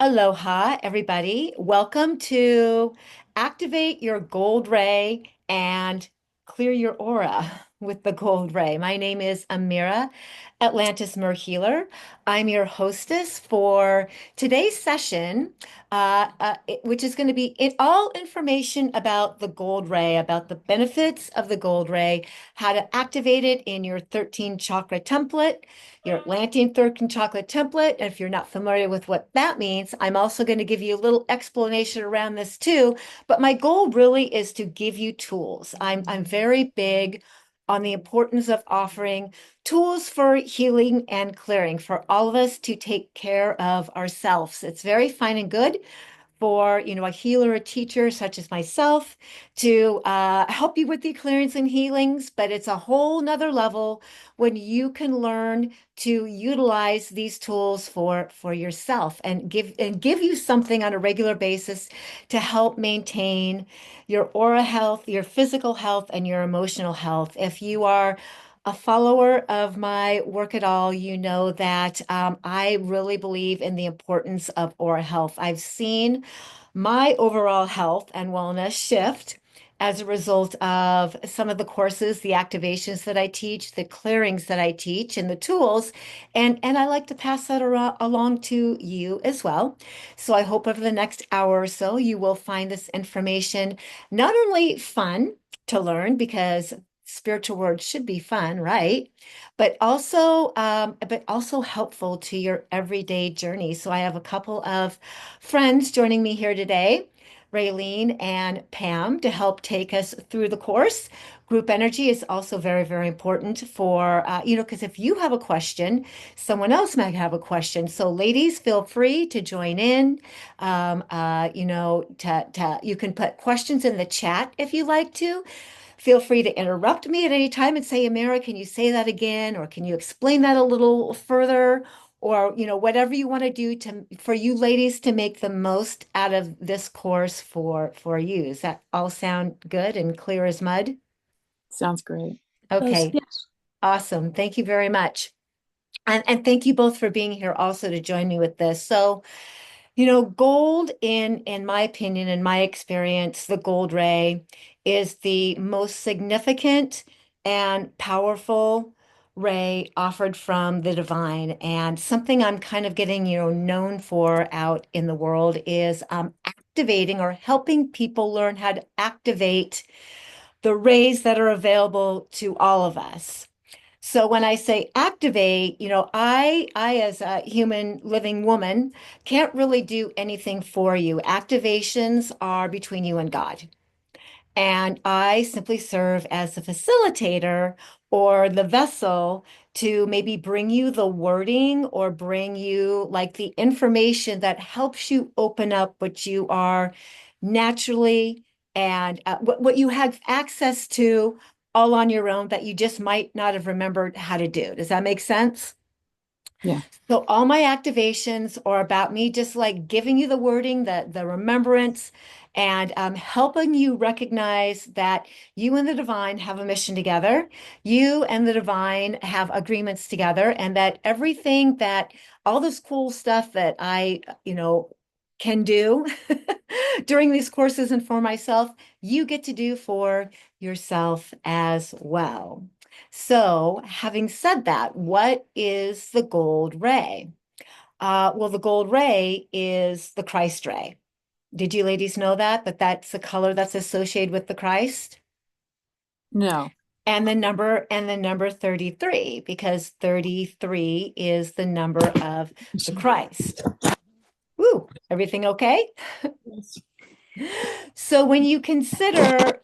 Aloha, everybody. Welcome to Activate Your Gold Ray and Clear Your Aura with the Gold Ray. My name is Amira Atlantis Mer Healer. I'm your hostess for today's session, which is going to be all information about the Gold Ray, about the benefits of the Gold Ray, how to activate it in your 13 chakra template, your Atlantean 13 chocolate template. And if you're not familiar with what that means, I'm also going to give you a little explanation around this too. But my goal really is to give you tools. I'm very big on the importance of offering tools for healing and clearing for all of us to take care of ourselves. It's very fine and good for a healer, a teacher such as myself to help you with the clearance and healings, but it's a whole nother level when you can learn to utilize these tools for yourself and give you something on a regular basis to help maintain your aura health, your physical health, and your emotional health. If you are a follower of my work at all, you know that I really believe in the importance of aura health. I've seen my overall health and wellness shift as a result of some of the courses, the activations that I teach, the clearings that I teach, and the tools. And I like to pass that along to you as well. So I hope over the next hour or so, you will find this information not only fun to learn, because spiritual words should be fun, right? But also helpful to your everyday journey. So I have a couple of friends joining me here today, Raylene and Pam, to help take us through the course. Group energy is also very, very important for, because if you have a question, someone else might have a question. So, ladies, feel free to join in. You can put questions in the chat if you like to. Feel free to interrupt me at any time and say, Amira, can you say that again? Or can you explain that a little further? Or, whatever you want to do for you ladies to make the most out of this course for you. Does that all sound good and clear as mud? Sounds great. Okay, Yes. awesome. Thank you very much. And thank you both for being here also to join me with this. So, gold in my opinion, in my experience, the gold ray is the most significant and powerful ray offered from the divine. And something I'm kind of getting, known for out in the world is activating or helping people learn how to activate the rays that are available to all of us. So when I say activate, I as a human living woman can't really do anything for you. Activations are between you and God. And I simply serve as a facilitator or the vessel to maybe bring you the wording or bring you like the information that helps you open up what you are naturally and what you have access to all on your own that you just might not have remembered how to do. Does that make sense? Yeah. So all my activations are about me just like giving you the wording, the remembrance, and helping you recognize that you and the divine have a mission together. You and the divine have agreements together, and that everything that all this cool stuff that I, can do during these courses and for myself, you get to do for yourself as well. So, having said that, what is the gold ray? Well, the gold ray is the Christ ray. Did you ladies know that? That's the color that's associated with the Christ? No. And the number 33, because 33 is the number of the Christ. Woo, everything okay? Yes. So when you consider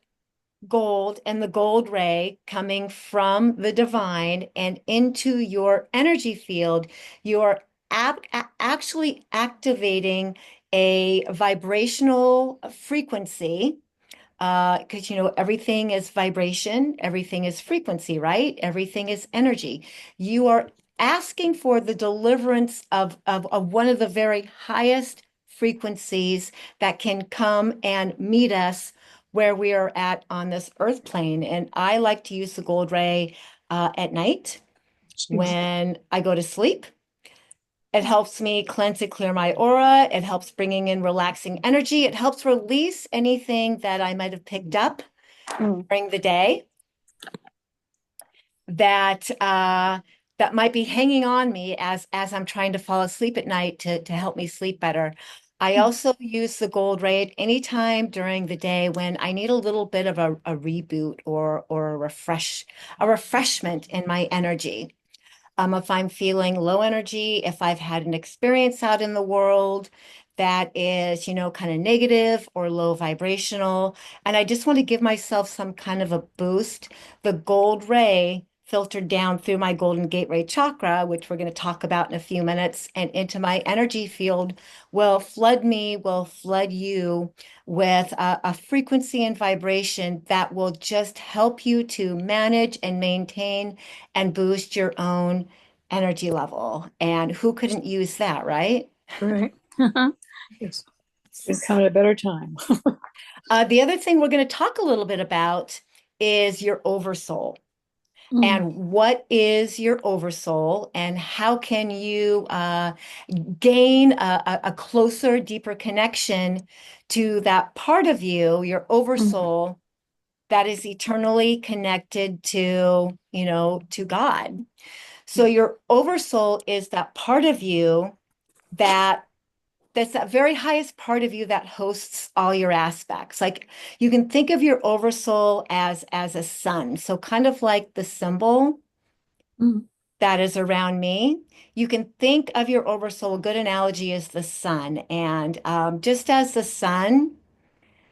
gold and the gold ray coming from the divine and into your energy field, you're actually activating a vibrational frequency. Because everything is vibration, everything is frequency, right? Everything is energy. You are asking for the deliverance of one of the very highest frequencies that can come and meet us where we are at on this earth plane. And I like to use the gold ray at night Excuse me. when I go to sleep. It helps me cleanse and clear my aura. It helps bringing in relaxing energy. It helps release anything that I might have picked up Mm. during the day that that might be hanging on me as I'm trying to fall asleep at night to help me sleep better. I also use the gold ray at any time during the day when I need a little bit of a reboot or a refreshment in my energy. If I'm feeling low energy, if I've had an experience out in the world that is, kind of negative or low vibrational, and I just want to give myself some kind of a boost, the gold ray filtered down through my golden gateway chakra, which we're going to talk about in a few minutes, and into my energy field will flood you with a frequency and vibration that will just help you to manage and maintain and boost your own energy level. And who couldn't use that, right? Right. Yes. Couldn't come at a better time. The other thing we're going to talk a little bit about is your oversoul. Mm. And what is your oversoul, and how can you gain a closer, deeper connection to that part of you, your Mm. oversoul, that is eternally connected to God. So your oversoul is that part of you that that's that very highest part of you that hosts all your aspects. Like you can think of your oversoul as a sun. So kind of like the symbol Mm. that is around me. You can think of your oversoul. A good analogy is the sun. And just as the sun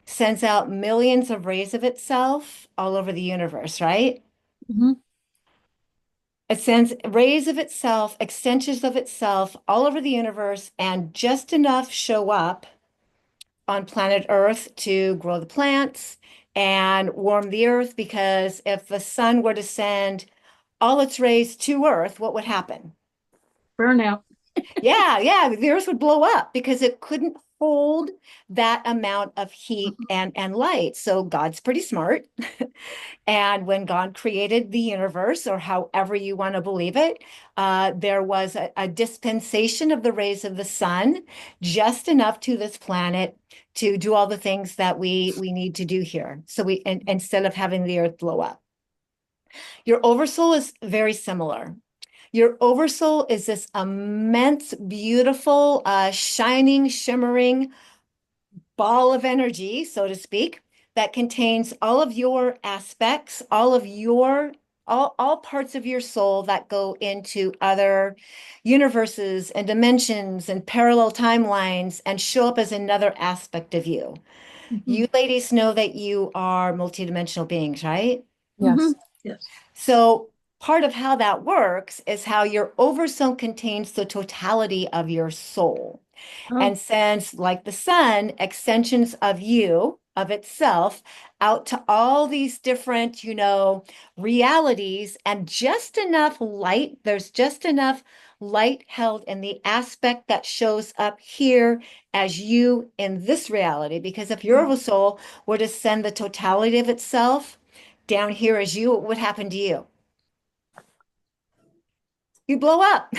sends out millions of rays of itself all over the universe, right? Mhm. It sends rays of itself, extensions of itself all over the universe, and just enough show up on planet Earth to grow the plants and warm the earth. Because if the sun were to send all its rays to Earth, what would happen? Burnout. Yeah, the earth would blow up because it couldn't hold that amount of heat Mhm. and light. So God's pretty smart. And when God created the universe, or however you want to believe it, there was a dispensation of the rays of the sun, just enough to this planet to do all the things that we need to do here. So instead of having the earth blow up. Your oversoul is very similar. Your oversoul is this immense, beautiful, shining, shimmering ball of energy, so to speak, that contains all of your aspects, all parts of your soul that go into other universes and dimensions and parallel timelines and show up as another aspect of you. Mhm. You ladies know that you are multidimensional beings, right? Yes. Yes. So part of how that works is how your oversoul contains the totality of your soul. Oh. And sends, like the sun, extensions of you, of itself, out to all these different, realities, and just enough light. There's just enough light held in the aspect that shows up here as you in this reality. Because if your soul were to send the totality of itself down here as you, what would happen to you? You blow up.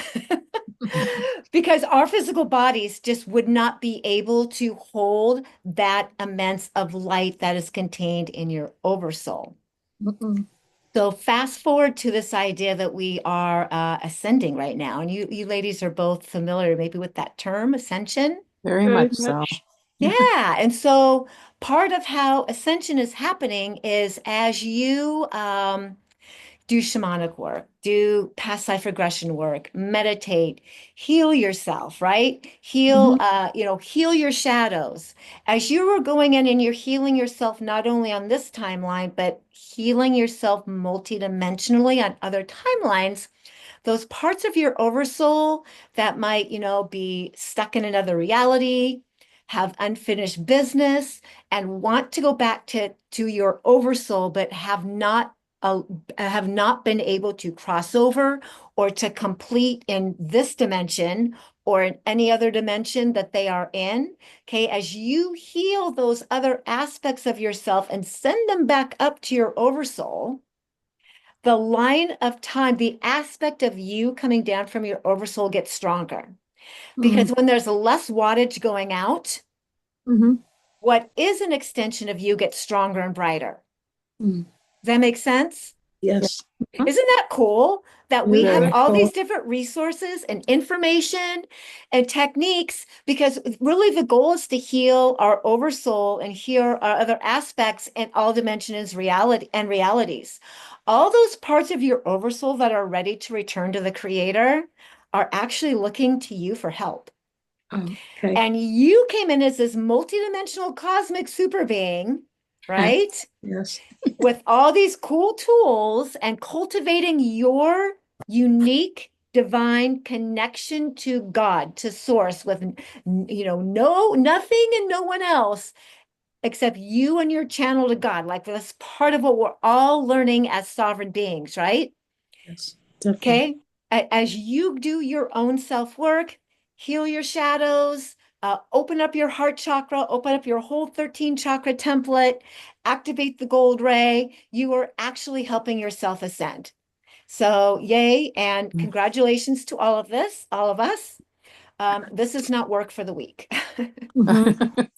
Because our physical bodies just would not be able to hold that immense of light that is contained in your oversoul. Mm-mm. So fast forward to this idea that we are ascending right now, and you ladies are both familiar maybe with that term, ascension. Very Very much so. much. Yeah, and so part of how ascension is happening is as you do shamanic work, do past life regression work, meditate, heal yourself, right? Mhm. Heal your shadows. As you are going in and you're healing yourself not only on this timeline, but healing yourself multidimensionally on other timelines, those parts of your oversoul that might, be stuck in another reality, have unfinished business, and want to go back to your oversoul, but uh, have not been able to cross over or to complete in this dimension or in any other dimension that they are in. Okay, as you heal those other aspects of yourself and send them back up to your oversoul, the line of time, the aspect of you coming down from your oversoul gets stronger. Mm, Because when there's less wattage going out, mhm, what is an extension of you gets stronger and brighter. mm. Does that make sense? Yeah. Yes. Huh? Isn't that cool that we have Very Very all cool. these different resources and information and techniques? Because really the goal is to heal our oversoul and heal our other aspects and all dimensions reality and realities. All those parts of your oversoul that are ready to return to the creator are actually looking to you for help. Oh, okay. And you came in as this multidimensional cosmic super being, right? Yes. With all these cool tools and cultivating your unique divine connection to God, to source with nothing and no one else except you and your channel to God. Like that's part of what we're all learning as sovereign beings, right? Yes. Definitely. Okay. As you do your own self work, heal your shadows, open up your heart chakra, open up your whole 13 chakra template, activate the gold ray, you are actually helping yourself ascend. So, yay, and congratulations to all of this, all of us. This is not work for the weak. Mhm.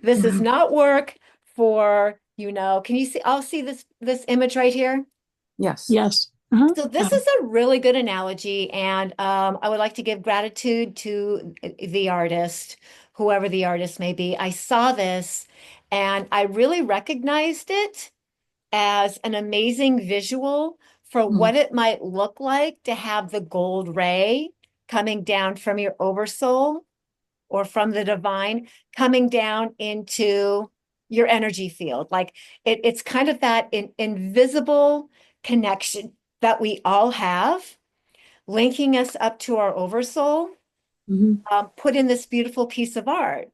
This is Wow. not work for, can you see? I'll see this image right here. Yes. Yes. Uh-huh. So this is a really good analogy, and I would like to give gratitude to the artist, whoever the artist may be. I saw this, and I really recognized it as an amazing visual for Mm, what it might look like to have the gold ray coming down from your oversoul or from the divine coming down into your energy field. Like it's kind of that invisible connection that we all have, linking us up to our oversoul, mhm. put in this beautiful piece of art.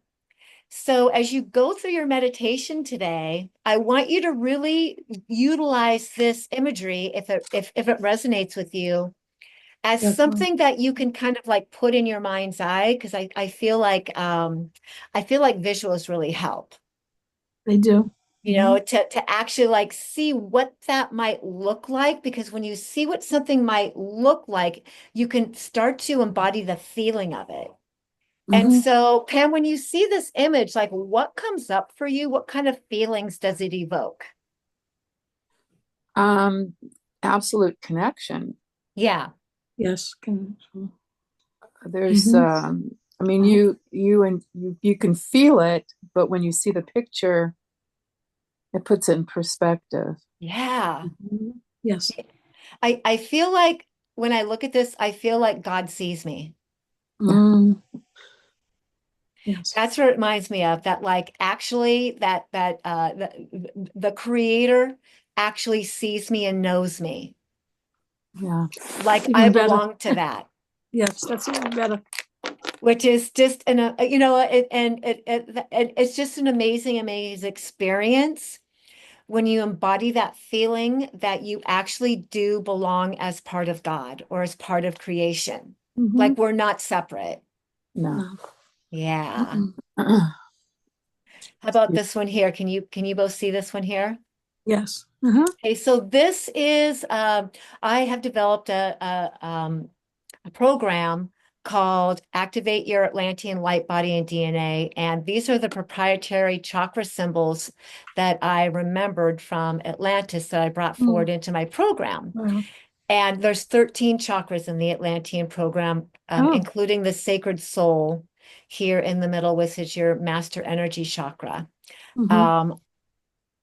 So as you go through your meditation today, I want you to really utilize this imagery if it resonates with you as Definitely. something that you can kind of like put in your mind's eye because I feel like visuals really help, They do. Mhm. to actually like see what that might look like, because when you see what something might look like, you can start to embody the feeling of it. And Mhm. so, Pam, when you see this image, like what comes up for you? What kind of feelings does it evoke? Um, Absolute connection. Yeah. Yes. There's, Mhm. I mean, Uh-huh. you can feel it, but when you see the picture, it puts it in perspective. Yeah. Mhm. Yes. I feel like when I look at this, I feel like God sees me. Mm, yes. That's what it reminds me of, that like actually the creator actually sees me and knows me. Yeah. Like I Even better. belong to that, Yes, that's even better. which is just it's just an amazing experience when you embody that feeling that you actually do belong as part of God or as part of creation. Mhm. Like we're not separate. No. No. Yeah. Mm-mm. How about this one here? Can you both see this one here? Yes. Uh-huh. Okay, so this is I have developed a program called Activate Your Atlantean Light Body and DNA, and these are the proprietary chakra symbols that I remembered from Atlantis that I brought Mm. forward into my program. Wow. And there's 13 chakras in the Atlantean program, Oh. including the sacred soul here in the middle, which is your master energy chakra. Mm-hmm. Um,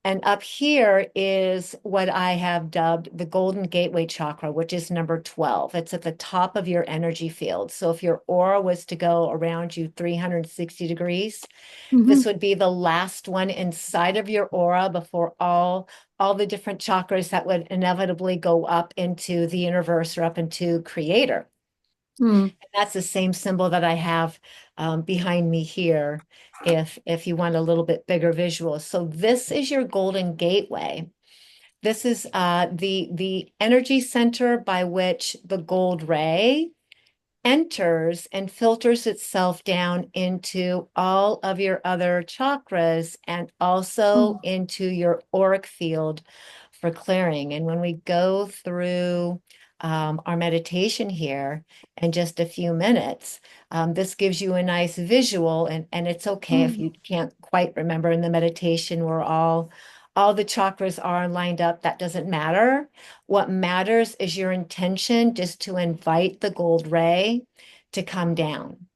and up here is what I have dubbed the Golden Gateway Chakra, which is number 12. It's at the top of your energy field. So if your aura was to go around you 360 degrees, Mm-hmm. this would be the last one inside of your aura before all the different chakras that would inevitably go up into the universe or up into creator. Mm. That's the same symbol that I have behind me here, if you want a little bit bigger visual. So this is your golden gateway. This is the energy center by which the gold ray enters and filters itself down into all of your other chakras and also Mm. into your auric field for clearing. And when we go through our meditation here in just a few minutes. This gives you a nice visual, and it's okay if you can't quite remember in the meditation where all the chakras are lined up. That doesn't matter. What matters is your intention just to invite the gold ray to come down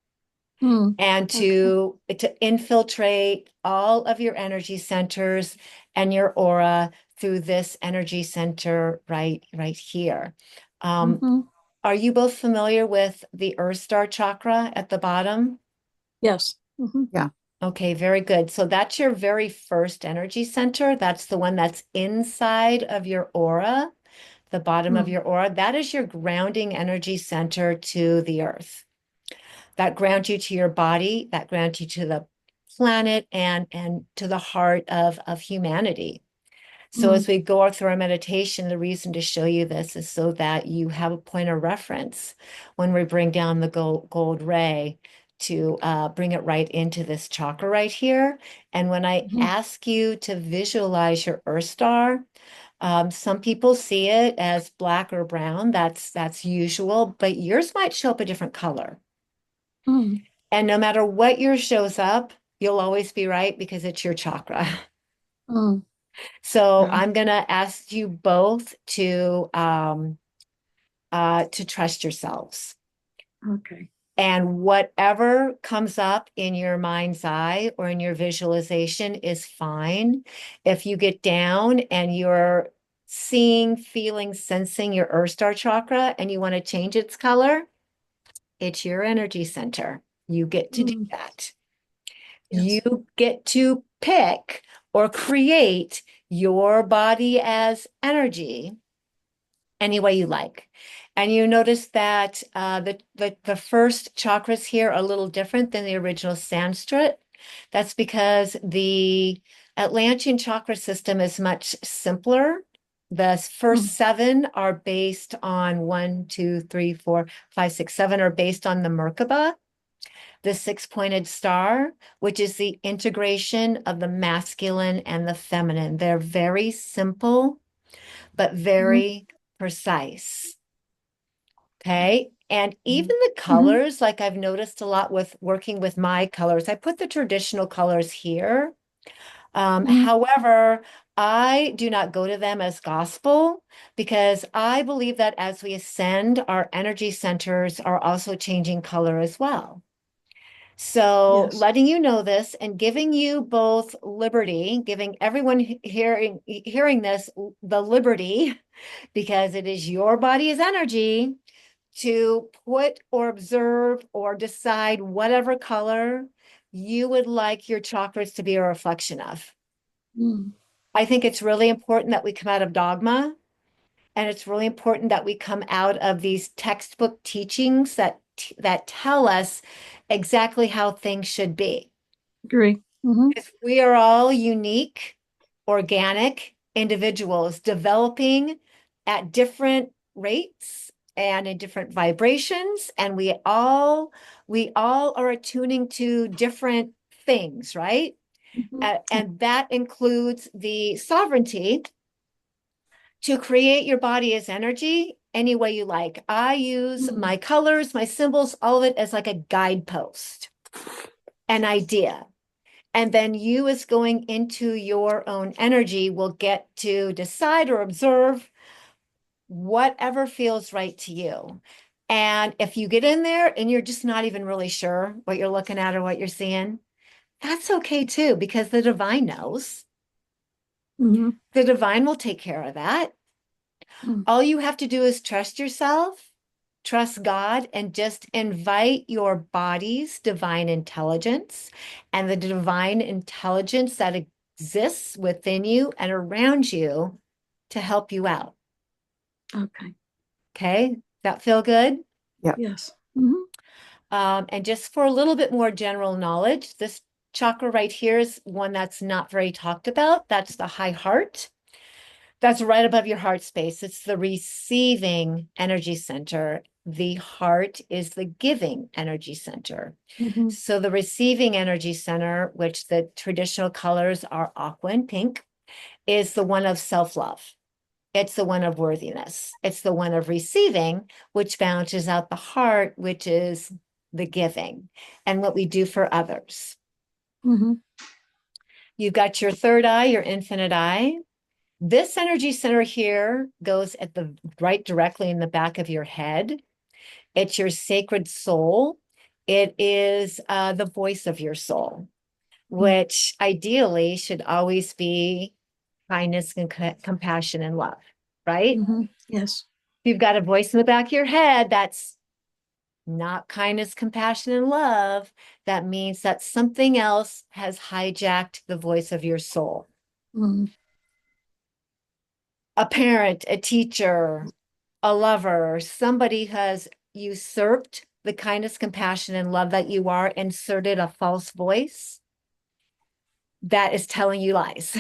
and Okay. to infiltrate all of your energy centers and your aura through this energy center right here. Mhm. Are you both familiar with the Earth Star chakra at the bottom? Yes. Yeah. Okay, very good. So that's your very first energy center. That's the one that's inside of your aura, the bottom of your aura. That is your grounding energy center to the earth. That grounds you to your body, that grounds you to the planet and to the heart of humanity. So as we go through our meditation, the reason to show you this is so that you have a point of reference when we bring down the gold ray to bring it right into this chakra right here. And when I ask you to visualize your Earth star, some people see it as black or brown. That's usual, but yours might show up a different color. And no matter what yours shows up, you'll always be right because it's your chakra. So Okay. I'm gonna ask you both to trust yourselves. Okay. And whatever comes up in your mind's eye or in your visualization is fine. If you get down and you're seeing, feeling, sensing your Earth Star chakra and you want to change its color, it's your energy center. You get to do that. Yes. You get to pick or create your body as energy any way you like. And you notice that the first chakras here are a little different than the original Sanskrit. That's because the Atlantean chakra system is much simpler. The first seven are based on 1, 2, 3, 4, 5, 6, 7 are based on the Merkaba, the six-pointed star, which is the integration of the masculine and the feminine. They're very simple, but very precise. Okay. And even the colors, like I've noticed a lot with working with my colors, I put the traditional colors here. However, I do not go to them as gospel because I believe that as we ascend, our energy centers are also changing color as well. So Yes. letting you know this and giving you both liberty, giving everyone hearing this the liberty, because it is your body as energy to put or observe or decide whatever color you would like your chakras to be a reflection of. I think it's really important that we come out of dogma, and it's really important that we come out of these textbook teachings that tell us exactly how things should be. Agree. Because we are all unique, organic individuals developing at different rates and in different vibrations, and we all are attuning to different things, right? And that includes the sovereignty to create your body as energy any way you like. I use my colors, my symbols, all of it as like a guidepost, an idea. And then you, as going into your own energy, will get to decide or observe whatever feels right to you. And if you get in there and you're just not even really sure what you're looking at or what you're seeing, that's okay too, because the divine knows. The divine will take care of that. All you have to do is trust yourself, trust God, and just invite your body's divine intelligence and the divine intelligence that exists within you and around you to help you out. Okay. Okay? That feel good? Yes. And just for a little bit more general knowledge, this chakra right here is one that's not very talked about. That's the high heart. That's right above your heart space. It's the receiving energy center. The heart is the giving energy center. So the receiving energy center, which the traditional colors are aqua and pink, is the one of self-love. It's the one of worthiness. It's the one of receiving, which balances out the heart, which is the giving and what we do for others. Mm-hmm. You've got your third eye, your infinite eye. This energy center here goes at the right directly in the back of your head. It's your sacred soul. It is the voice of your soul, which ideally should always be kindness and compassion and love, right? Mm-hmm. Yes. If you've got a voice in the back of your head that's not kindness, compassion, and love, that means that something else has hijacked the voice of your soul. Mm-hmm. A parent, a teacher, a lover, somebody has usurped the kindness, compassion, and love that you are, inserted a false voice that is telling you lies.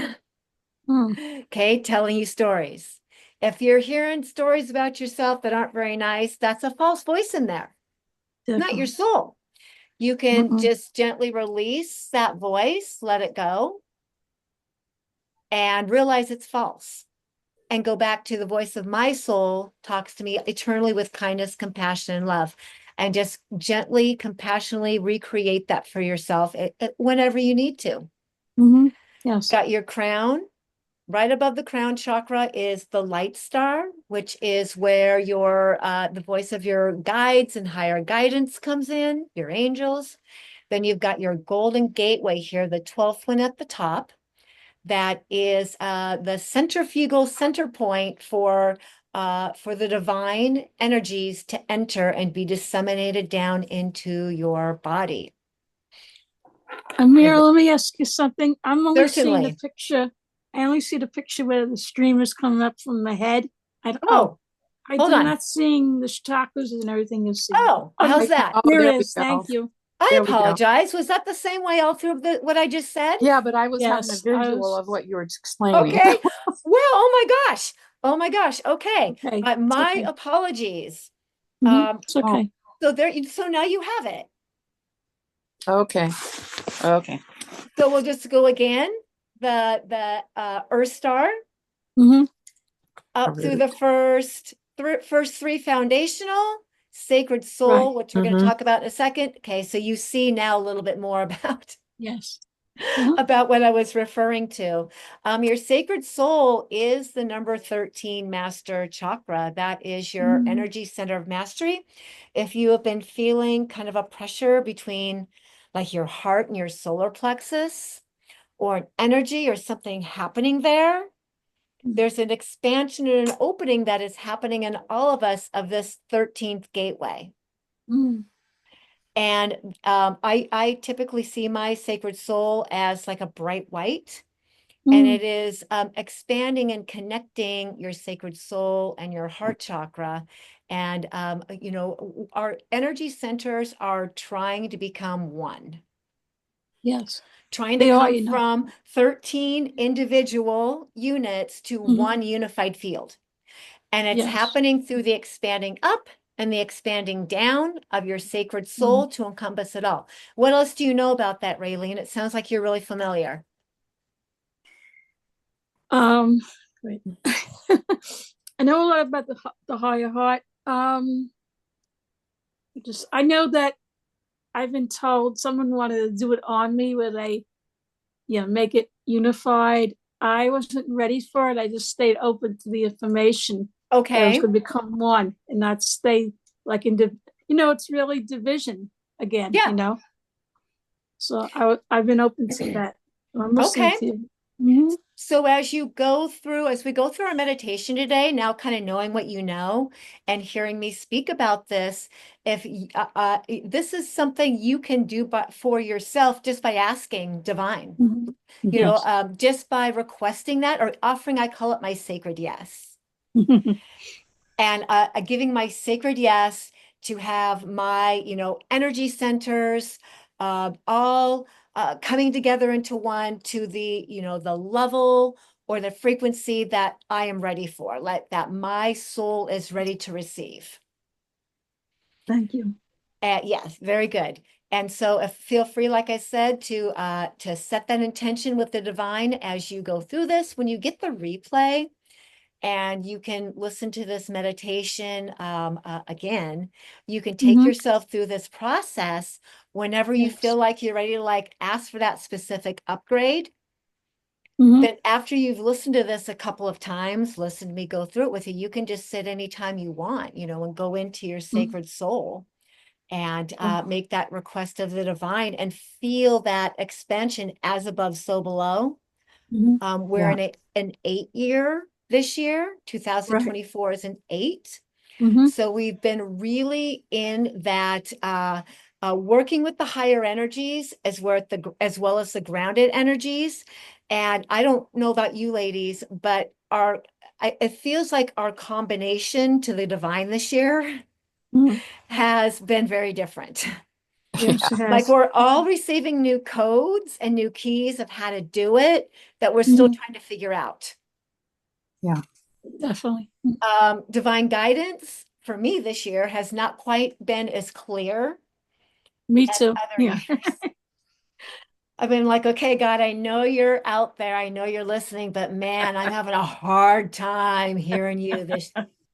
Okay, telling you stories. If you're hearing stories about yourself that aren't very nice, that's a false voice in there, not your soul. You can just gently release that voice, let it go, and realize it's false. And go back to the voice of my soul talks to me eternally with kindness, compassion, and love. And just gently, compassionately recreate that for yourself whenever you need to. Mm-hmm. Yes. Got your crown. Right above the crown chakra is the light star, which is where your the voice of your guides and higher guidance comes in, your angels. Then you've got your golden gateway here, the 12th one at the top. That is the centrifugal center point for the divine energies to enter and be disseminated down into your body. Amira, let me ask you something. I'm only seeing the Certainly. picture. I only see the picture where the stream is coming up from the head. I Oh, hold do on. not seeing the chakras and everything you see. Oh, how's that? Oh, There there it we is. go. Thank you. I There we go. apologize. Was that the same way all through what I just said? Yeah, but I was having a Yes, I visual was. of what you were explaining. Okay. Well, oh my gosh. Oh my gosh. Okay. Okay. My Okay. apologies. It's okay. So now you have it. Okay. Okay. So we'll just go again. The Earth Star Mm-hmm. up through the first three foundational, Sacred Soul, Right. which we're going to talk about in a second. Okay, so you see now a little bit more about Yes. about what I was referring to. Your sacred soul is the number 13 master chakra. That is your energy center of mastery. If you have been feeling kind of a pressure between like your heart and your solar plexus, or an energy or something happening there, there's an expansion and an opening that is happening in all of us of this 13th gateway. Mm. And I typically see my sacred soul as like a bright white, and it is expanding and connecting your sacred soul and your heart chakra. And, our energy centers are trying to become one. Yes. Trying to come from 13 individual units to one unified field. And it's happening through the expanding up and the expanding down of your sacred soul to encompass it all. What else do you know about that, Raylene? It sounds like you're really familiar. Great. I know a lot about the higher heart. I know that I've been told someone wanted to do it on me where they, make it unified. I wasn't ready for it. I just stayed open to the information. Okay. That I was going to become one and not stay like it's really division again, So I've been open to that. I'm listening to you. Mm-hmm. So as we go through our meditation today, now kind of knowing what you know and hearing me speak about this, if this is something you can do for yourself just by asking divine, just by requesting that or offering, I call it my sacred yes. And giving my sacred yes to have my, energy centers all coming together into one to the, the level or the frequency that I am ready for, that my soul is ready to receive. Thank you. Yes, very good. And so feel free, like I said, to set that intention with the divine as you go through this. When you get the replay, and you can listen to this meditation again. You can take yourself through this process whenever you Yes. feel like you're ready to like ask for that specific upgrade. Mhm. Then after you've listened to this a couple of times, listen to me go through it with you, you can just sit anytime you want, and go into your sacred soul and make that request of the divine and feel that expansion as above, so below. Mhm. We're Yeah. in an 8 year this year. Right. 2024 is an 8. Mhm. So we've been really in that working with the higher energies as well as the grounded energies. And I don't know about you ladies, but it feels like our combination to the divine this year Mhm. has been very different. Yes, it Like has. we're all receiving new codes and new keys of how to do it that we're still Mhm. trying to figure out. Yeah. Definitely. Divine guidance for me this year has not quite been as clear Me as too. other Yeah. years. I've been like, okay, God, I know you're out there. I know you're listening, but man, I'm having a hard time hearing you.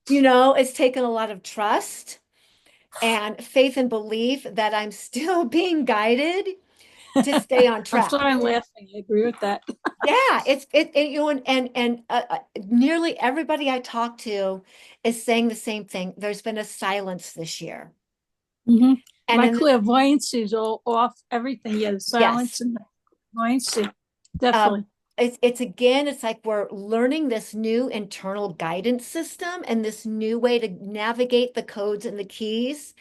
It's taken a lot of trust and faith and belief that I'm still being guided to stay on I'm sorry, track. I'm laughing. I agree with that. Yeah, and nearly everybody I talk to is saying the same thing. There's been a silence this year. Mhm. And My in clairvoyance is all off everything. Yeah, the silence yes, and the clairvoyance. um, Definitely. it's like we're learning this new internal guidance system and this new way to navigate the codes and the keys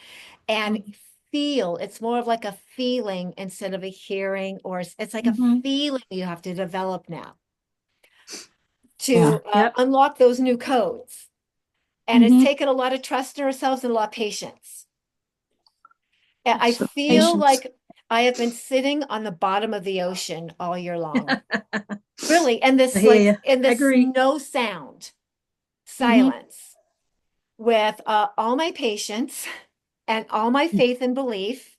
and feel. It's more of like a feeling instead of a hearing, or it's like a Mhm. feeling you have to develop now Yeah. to Yep. unlock those new codes. And it's Mhm. taken a lot of trust in ourselves and a lot of patience. And I So feel Patience. like I have been sitting on the bottom of the ocean all year long. Really. And I this hear like you. in I this agree. no sound Mhm. silence with all my patience and all my faith and belief,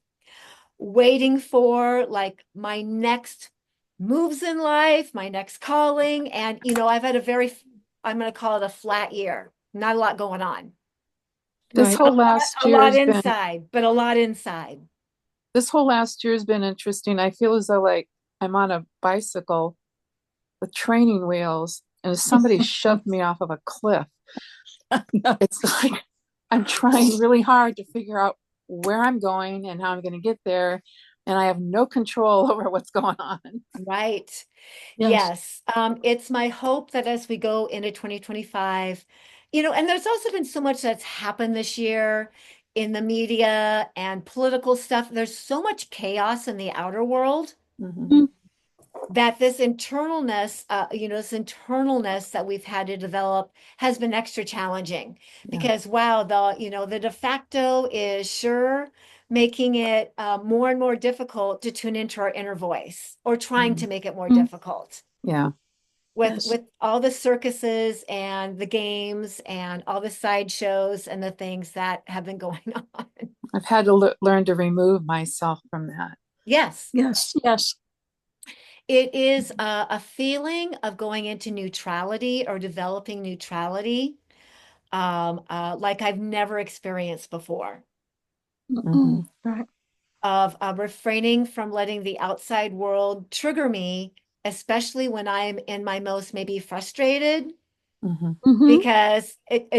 waiting for like my next moves in life, my next calling. And I've had I'm going to call it a flat year. Not a lot going on. this Right. whole last A year lot has been inside, but a lot inside. this whole last year has been interesting. I feel as though like I'm on a bicycle with training wheels and somebody shoved me off of a cliff. It's like I'm trying really hard to figure out where I'm going and how I'm going to get there, and I have no control over what's going on. Right. Yes. Yes. It's my hope that as we go into 2025, and there's also been so much that's happened this year in the media and political stuff. There's so much chaos in the outer world Mhm. Mhm. that this internalness that we've had to develop has been extra challenging Yeah. because wow, the de facto is sure making it more and more difficult to tune into our inner voice or trying to Mhm. make it more Mhm. difficult Yeah. with Yes. with all the circuses and the games and all the sideshows and the things that have been going on. I've had to learn to remove myself from that. Yes, Yes. Yes. it is a feeling of going into neutrality or developing neutrality like I've never experienced before, Mhm. Right. of refraining from letting the outside world trigger me, especially when I'm in my most maybe frustrated, Mhm. Mhm. because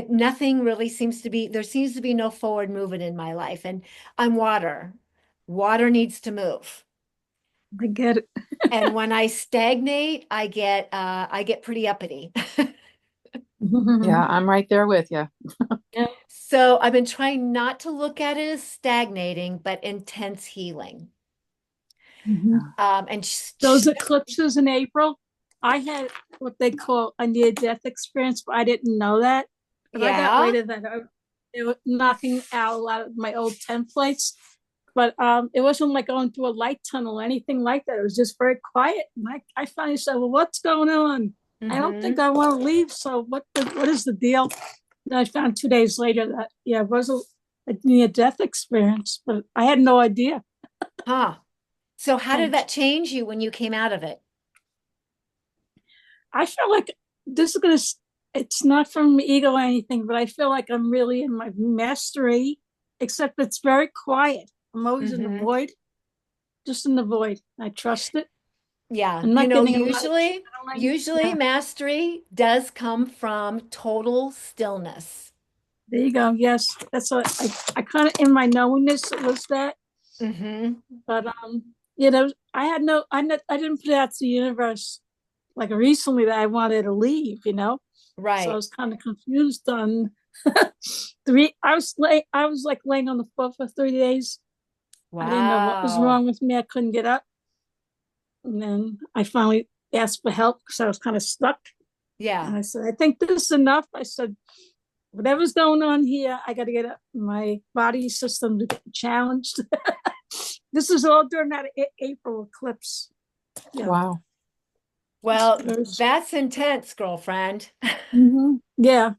nothing really there seems to be no forward movement in my life. And I'm water. Water needs to move. I get it. And when I stagnate, I get pretty uppity. Yeah, I'm right there with you. Yeah. So I've been trying not to look at it as stagnating, but intense healing. Mhm. And Those eclipses in April, I had what they call a near-death experience, but I didn't know that. But I got yeah, rid of that. They were knocking out a lot of my old templates. But it wasn't like going through a light tunnel or anything like that. It was just very quiet. And I finally said, well, what's going on? I don't think hmm I want to leave. So what is the deal? And I found 2 days later that, yeah, it was a near-death experience, but I had no idea. Huh. So how did And that change you when you came out of it? I felt like this is going to it's not from ego or anything, but I feel like I'm really in my mastery, except it's very quiet. I'm always in the Mhm. void, just in the void. I trust it. Yeah, I'm you not know, getting a lot of usually yeah, mastery does come from total stillness. there you go. Yes, that's what I kind of in my knowingness it was that, Hmm. but you know, I had no, I didn't put it out to the universe like recently that I wanted to leave, you know. So I Right. was kind of confused on I was like laying on the floor for 3 days. I didn't know what was Wow. wrong with me. I couldn't get up. And then I finally asked for help because I was kind of stuck. Yeah. And I said, I think this is enough. I said, whatever's going on here, I got to get up. My body system to get challenged. This is all during that April eclipse. Yeah. Wow. Well, that's intense, girlfriend. Yeah,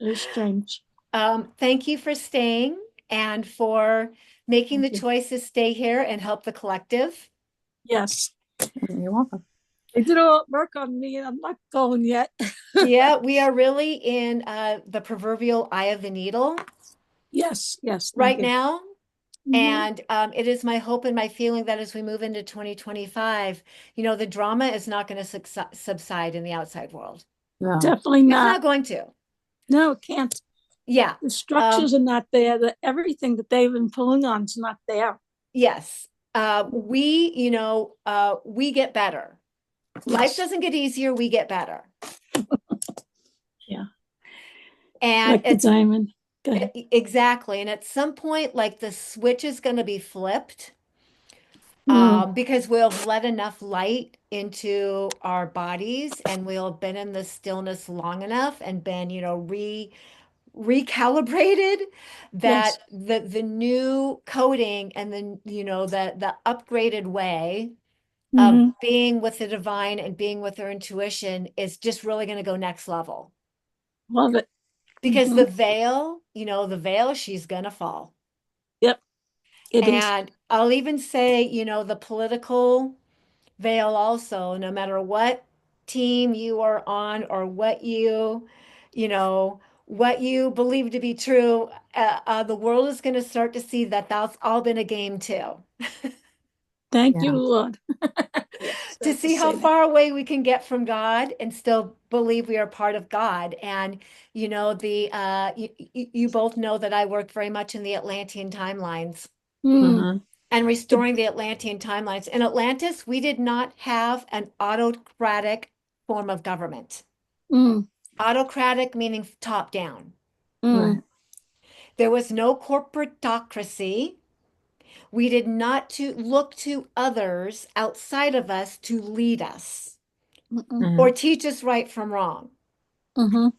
it's strange. Thank you for staying and for making the Thank you. choice to stay here and help the collective. Yes. You're welcome. They did all work on me and I'm not going yet. Yeah, we are really in the proverbial eye of the needle Yes, yes, thank right you. now. Mhm. And it is my hope and my feeling that as we move into 2025, you know, the drama is not going to subside in the outside world. No. Definitely It's not. not going to. No, it can't. Yeah. The structures are not there. Everything that they've been pulling on is not there. Yes. We get better. Life Yes. doesn't get easier, we get better. Yeah. And Like the diamond. Go ahead. exactly. And at some point, like the switch is going to be flipped. Mm. Because we'll have let enough light into our bodies and we'll have been in the stillness long enough and been, you know, recalibrated Yes. that the new coding and then, you know, the upgraded way of Hmm. being with the divine and being with our intuition is just really going to go next level. Love it. Because Hmm. the veil, you know, the veil, she's going to fall. Yep. It is. And I'll even say, you know, the political veil also, no matter what team you are on or you know, what you believe to be true, the world is going to start to see that that's all been a game too. Thank you, Yeah. Lord. Yes, I To have to see how say that. far away we can get from God and still believe we are part of God. And you know, you both know that I work very much in the Atlantean timelines Mm. Hmm. and The, restoring the Atlantean timelines. In Atlantis, we did not have an autocratic form of government. mm, Autocratic meaning top down. mm, Right. There was no corporatocracy. We did not to look to others outside of us to lead us mm, or Hmm. teach us right from wrong. mm,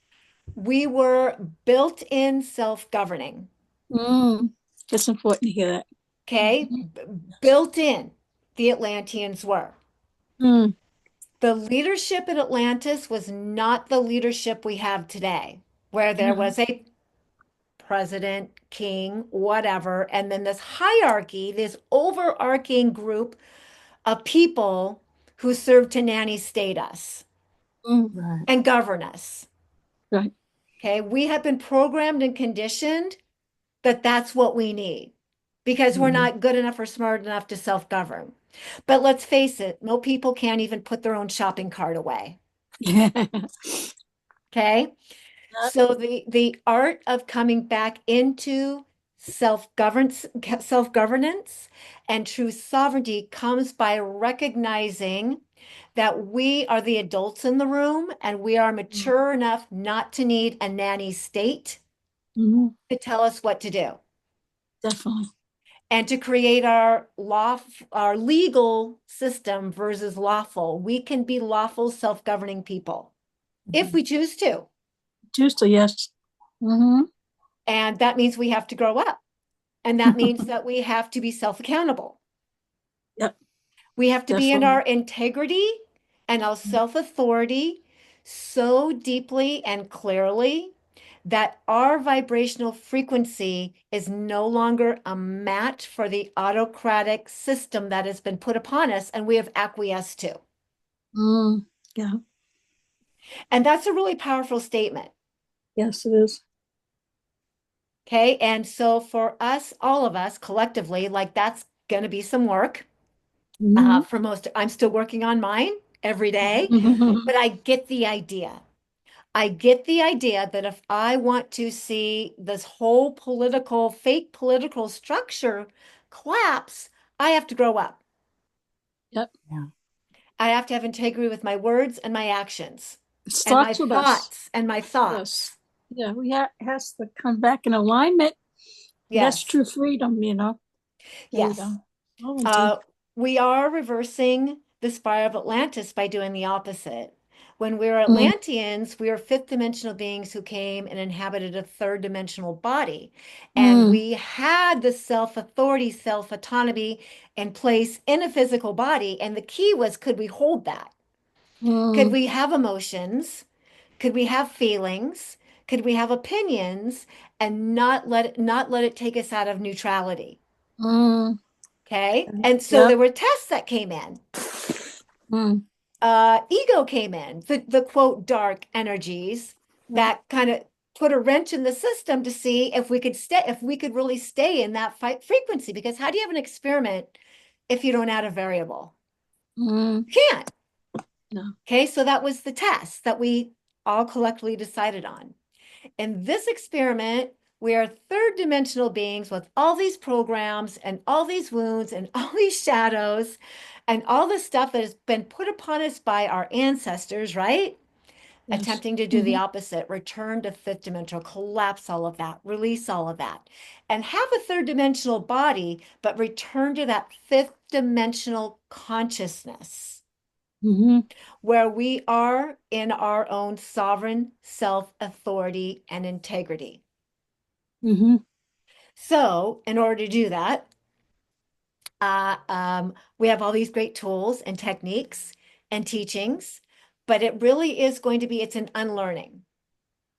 We were built in self-governing. mm. It's important to hear that. Okay. Mhm. Built in, the Atlanteans were. Mm, The leadership in Atlantis was not the leadership we have today, where there mhm, was a president, king, whatever, and then this hierarchy, this overarching group of people who serve to nanny state us mm. Right. and govern us. Right. Okay, we have been programmed and conditioned that that's what we need because we're Hmm. not good enough or smart enough to self-govern. But let's face it, most people can't even put their own shopping cart away. Okay. So the art of coming back into self-governance and true sovereignty comes by recognizing that we are the adults in the room and we are Mm, mature enough not to need a nanny state mhm. to tell us what to do Definitely. and to create our legal system versus lawful. We can be lawful self-governing people if Mhm. we choose to. Tuesday, yes. Hmm. And that means we have to grow up. And that means that we have to be self-accountable. Yep, We have to be in our definitely. integrity and our self-authority so deeply and clearly that our vibrational frequency is no longer a match for the autocratic system that has been put upon us and we have acquiesced to. Mm, yeah. And that's a really powerful statement. Yes, it is. Okay. And so for us, all of us collectively, like that's going to be some work. Mhm. For most, I'm still working on mine every day, but I get the idea. I get the idea that if I want to see this whole fake political structure collapse, I have to grow up. Yep. Yeah. I have to have integrity with my words and my actions It and my starts with us. thoughts and my Yes. thoughts. Yeah, we has to come back in alignment. That's Yes, true freedom, you know. There you yes. go. Sovereignty. Uh, we are reversing the spiral of Atlantis by doing the opposite. When we were Mm, Atlanteans, we were fifth dimensional beings who came and inhabited a third dimensional body. And mm, we had the self authority, self autonomy in place in a physical body. And the key was, could we hold that? Could mm, we have emotions? Could we have feelings? Could we have opinions and not let it take us out of neutrality? mm, Okay. And so yep. there were tests that came in. Mm, Ego came in, the quote dark energies yep. that kind of put a wrench in the system to see if we could really stay in that fight frequency. Because how do you have an experiment if you don't add a variable? Mm, You can't. no. Okay, so that was the test that we all collectively decided on. In this experiment, we are third dimensional beings with all these programs and all these wounds and all these shadows and all this stuff that has been put upon us by our ancestors, right? Yes. Attempting to do the Mm-hmm. opposite, return to fifth dimensional, collapse all of that, release all of that, and have a third dimensional body, but return to that fifth dimensional consciousness Mm-hmm. where we are in our own sovereign self authority and integrity. Mm-hmm. So, in order to do that, we have all these great tools and techniques and teachings, but it really is going to be, it's an unlearning.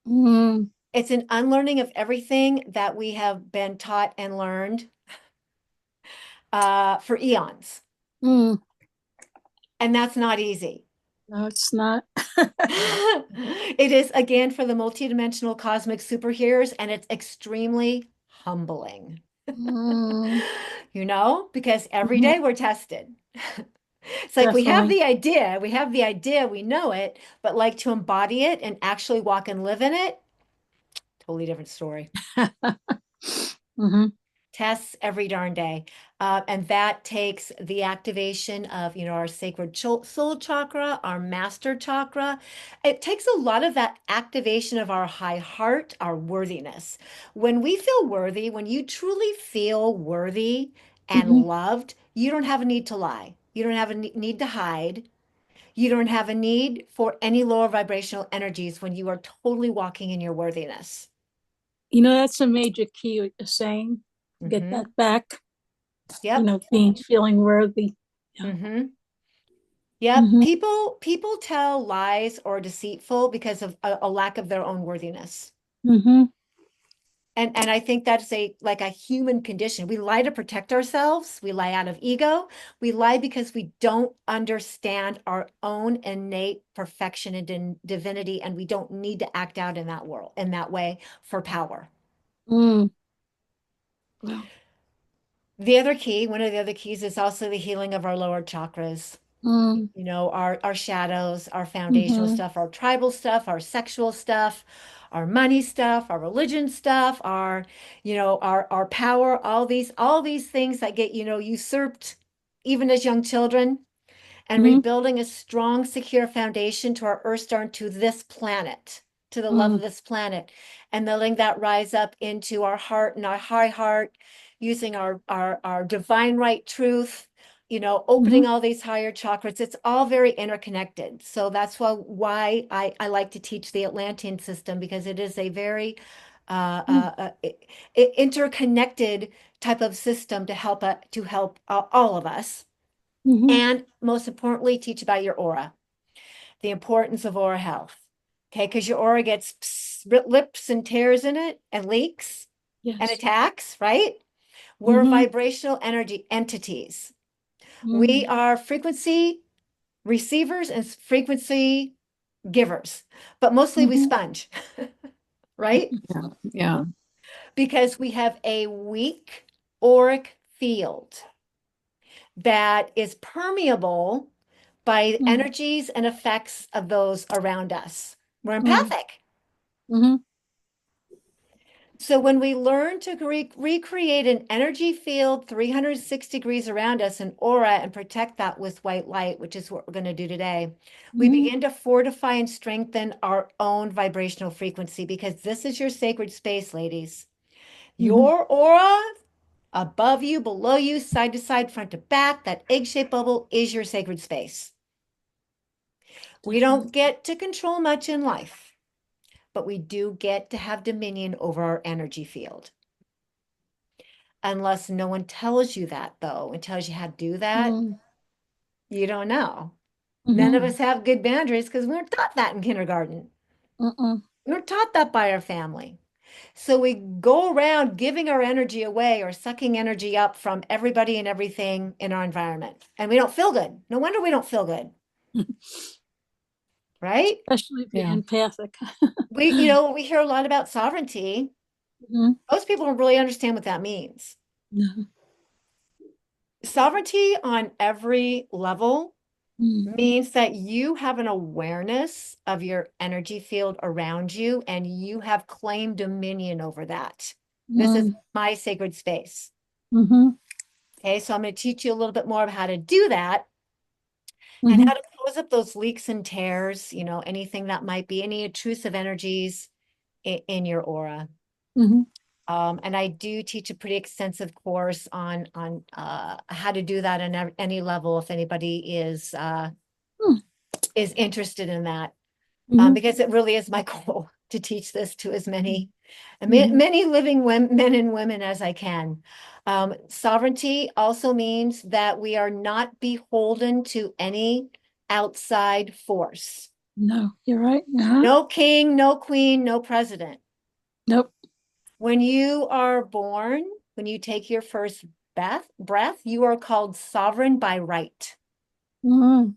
Mm, It's an unlearning of everything that we have been taught and learned for eons. mm. And that's not easy. No, it's not. It is, again, for the multidimensional cosmic superheroes, and it's extremely humbling. Mm, Because every mhm. day we're tested. It's like Definitely. we know it, but like to embody it and actually walk and live in it, totally different story. Mm-hmm. Tests every darn day. And that takes the activation of, our sacred soul chakra, our master chakra. It takes a lot of that activation of our high heart, our worthiness. When we feel worthy, when you truly feel worthy and Mm-hmm. loved, you don't have a need to lie. You don't have a need to hide. You don't have a need for any lower vibrational energies when you are totally walking in your worthiness. You know, that's a major key what you're saying. Get Hmm. that back, Yep. being feeling worthy. Yeah. Hmm. Yep. Mm-hmm. People tell lies or deceitful because of a lack of their own worthiness. Mm-hmm. And I think that's like a human condition. We lie to protect ourselves. We lie out of ego. We lie because we don't understand our own innate perfection and divinity, and we don't need to act out in that world in that way for power. Mm. Well. One of the other keys is also the healing of our lower chakras. Mm. Our shadows, our foundational Mm-hmm. stuff, our tribal stuff, our sexual stuff, our money stuff, our religion stuff, our power, all these things that get, usurped even as young children, and Mm-hmm. rebuilding a strong, secure foundation to our Earth Star and to this planet, to the love Mm. of this planet, and letting that rise up into our heart and our high heart, using our divine right truth, Mm-hmm. opening all these higher chakras. It's all very interconnected. So that's why I like to teach the Atlantean system, because it is a very interconnected type of system to help all of us, Mm-hmm. and most importantly, teach about your aura, the importance of aura health. Okay, because your aura gets lips and tears in it and leaks and Yes. attacks, right? We're Mm-hmm. vibrational energy entities. We Mm. are frequency receivers and frequency givers, but mostly we Mhm. sponge, right? Yeah. Yeah. Because we have a weak auric field that is permeable by Mm. energies and effects of those around us. We're Mm. empathic. Mhm. So when we learn to recreate an energy field 360 degrees around us, an aura, and protect that with white light, which is what we're going to do today, we Mhm. begin to fortify and strengthen our own vibrational frequency, because this is your sacred space, ladies. Mhm. Your aura, above you, below you, side to side, front to back, that egg-shaped bubble is your sacred space. We don't get to control much in life, but we do get to have dominion over our energy field. Unless no one tells you that, though, and tells you how to do that, Mm. you don't know. None of Mhm. us have good boundaries because we weren't taught that in kindergarten. Mm-mm. We weren't taught that by our family. So we go around giving our energy away or sucking energy up from everybody and everything in our environment. And we don't feel good. No wonder we don't feel good, right? Especially if you're Yeah. empathic. We hear a lot about sovereignty. Mhm. Most people don't really understand what that means. No. Sovereignty on every level Mm. means that you have an awareness of your energy field around you and you have claimed dominion over that. This is Mm. my sacred space. Mhm. Okay, so I'm going to teach you a little bit more of how to do that and Mhm. how to close up those leaks and tears, anything that might be any intrusive energies in your aura. Mhm. And I do teach a pretty extensive course on how to do that on any level if anybody Mm. is interested in that. Mhm. Because it really is my goal to teach this to as many Mhm. many living men and women as I can. Sovereignty also means that we are not beholden to any outside force. No, you're right. Uh-huh. No king, no queen, no president. Nope. When you are born, when you take your first breath, you are called sovereign by right. Mm.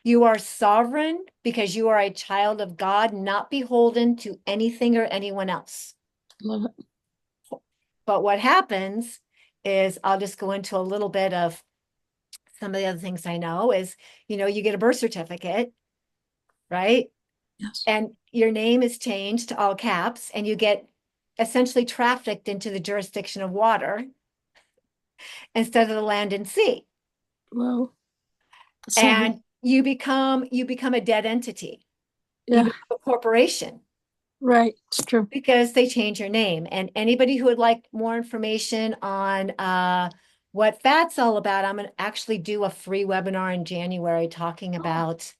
You are sovereign because you are a child of God, not beholden to anything or anyone else. Love it. But what happens is, I'll just go into a little bit of some of the other things I know is, you get a birth certificate, right? Yes. And your name is changed to all caps, and you get essentially trafficked into the jurisdiction of water instead of the land and sea. Well, sorry. And you become a dead entity. You Yeah. become a corporation Right. It's true. because they change your name. And anybody who would like more information on what that's all about, I'm going to actually do a free webinar in January talking about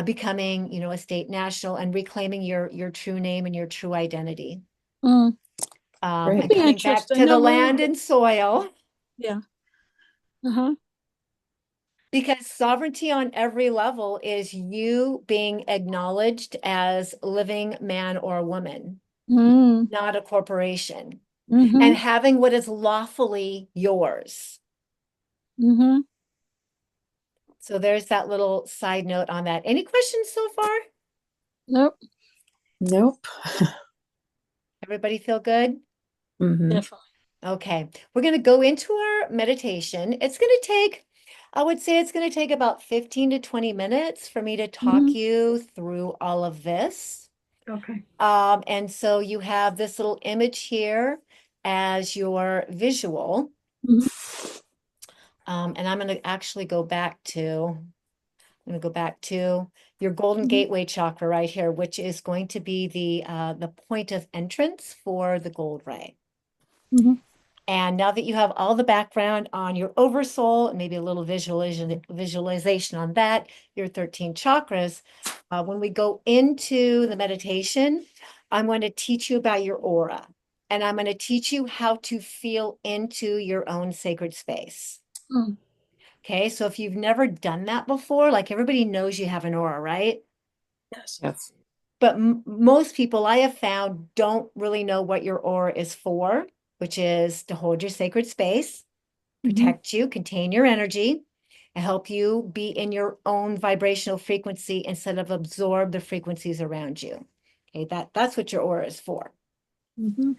becoming, a state national and reclaiming your true name and your true identity. Mm. Great. And Be coming back interesting. to the No, we'll, land and soil, yeah. Uh-huh. because sovereignty on every level is you being acknowledged as living man or woman, Mm. not a corporation, and Mhm. having what is lawfully yours. Mhm. So there's that little side note on that. Any questions so far? Nope. Nope. Everybody feel good? Mhm. Definitely. Okay, we're going to go into our meditation. I would say it's going to take about 15 to 20 minutes for me to talk Mhm. you through all of this. Okay. And so you have this little image here as your visual. Mhm. And I'm going to actually go back to your golden Mhm. gateway chakra right here, which is going to be the point of entrance for the gold ray. Mhm. And now that you have all the background on your oversoul, and maybe a little visualization on that, your 13 chakras, when we go into the meditation, I'm going to teach you about your aura, and I'm going to teach you how to feel into your own sacred space. Mm. Okay, so if you've never done that before, like everybody knows you have an aura, right? Yes. Yes. But most people I have found don't really know what your aura is for, which is to hold your sacred space, Mhm. protect you, contain your energy, and help you be in your own vibrational frequency instead of absorb the frequencies around you. Okay, that's what your aura is for. Mhm.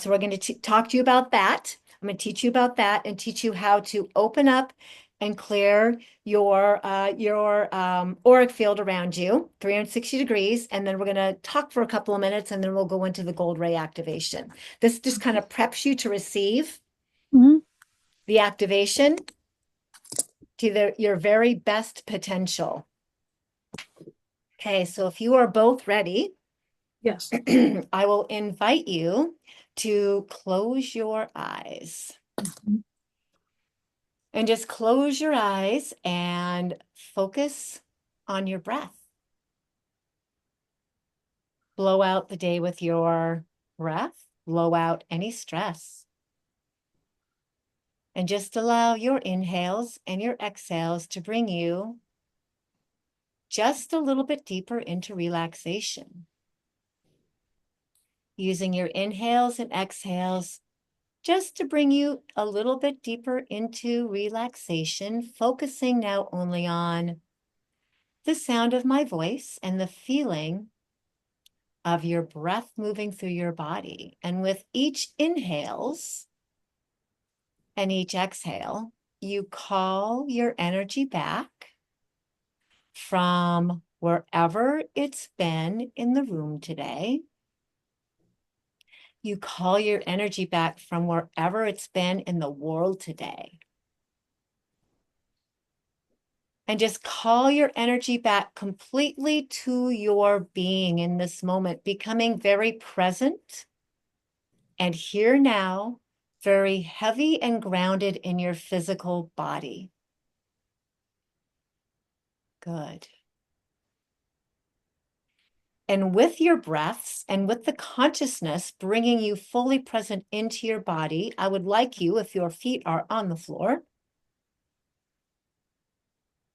So we're going to talk to you about that. I'm going to teach you about that and teach you how to open up and clear your auric field around you, 360 degrees. And then we're going to talk for a couple of minutes, and then we'll go into the gold ray activation. This just kind of preps you to receive Mhm. the activation to your very best potential. Okay, so if you are both ready, Yes. I will invite you to close your eyes. Mhm. And just close your eyes and focus on your breath. Blow out the day with your breath. Blow out any stress. And just allow your inhales and your exhales to bring you just a little bit deeper into relaxation. Using your inhales and exhales just to bring you a little bit deeper into relaxation, focusing now only on the sound of my voice and the feeling of your breath moving through your body. And with each inhales and each exhale, you call your energy back from wherever it's been in the room today. You call your energy back from wherever it's been in the world today. And just call your energy back completely to your being in this moment, becoming very present and here now, very heavy and grounded in your physical body. Good. And with your breaths and with the consciousness bringing you fully present into your body, I would like you, if your feet are on the floor,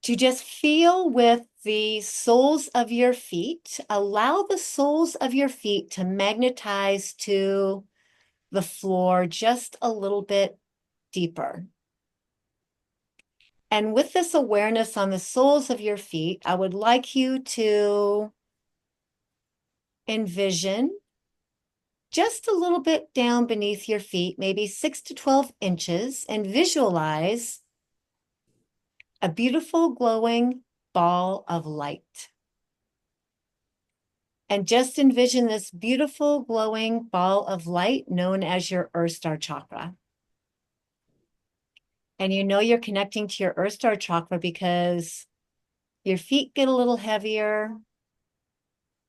to just feel with the soles of your feet, allow the soles of your feet to magnetize to the floor just a little bit deeper. And with this awareness on the soles of your feet, I would like you to envision just a little bit down beneath your feet, maybe 6 to 12 inches, and visualize a beautiful glowing ball of light. And just envision this beautiful glowing ball of light known as your Earth Star chakra. And you know you're connecting to your Earth Star chakra because your feet get a little heavier,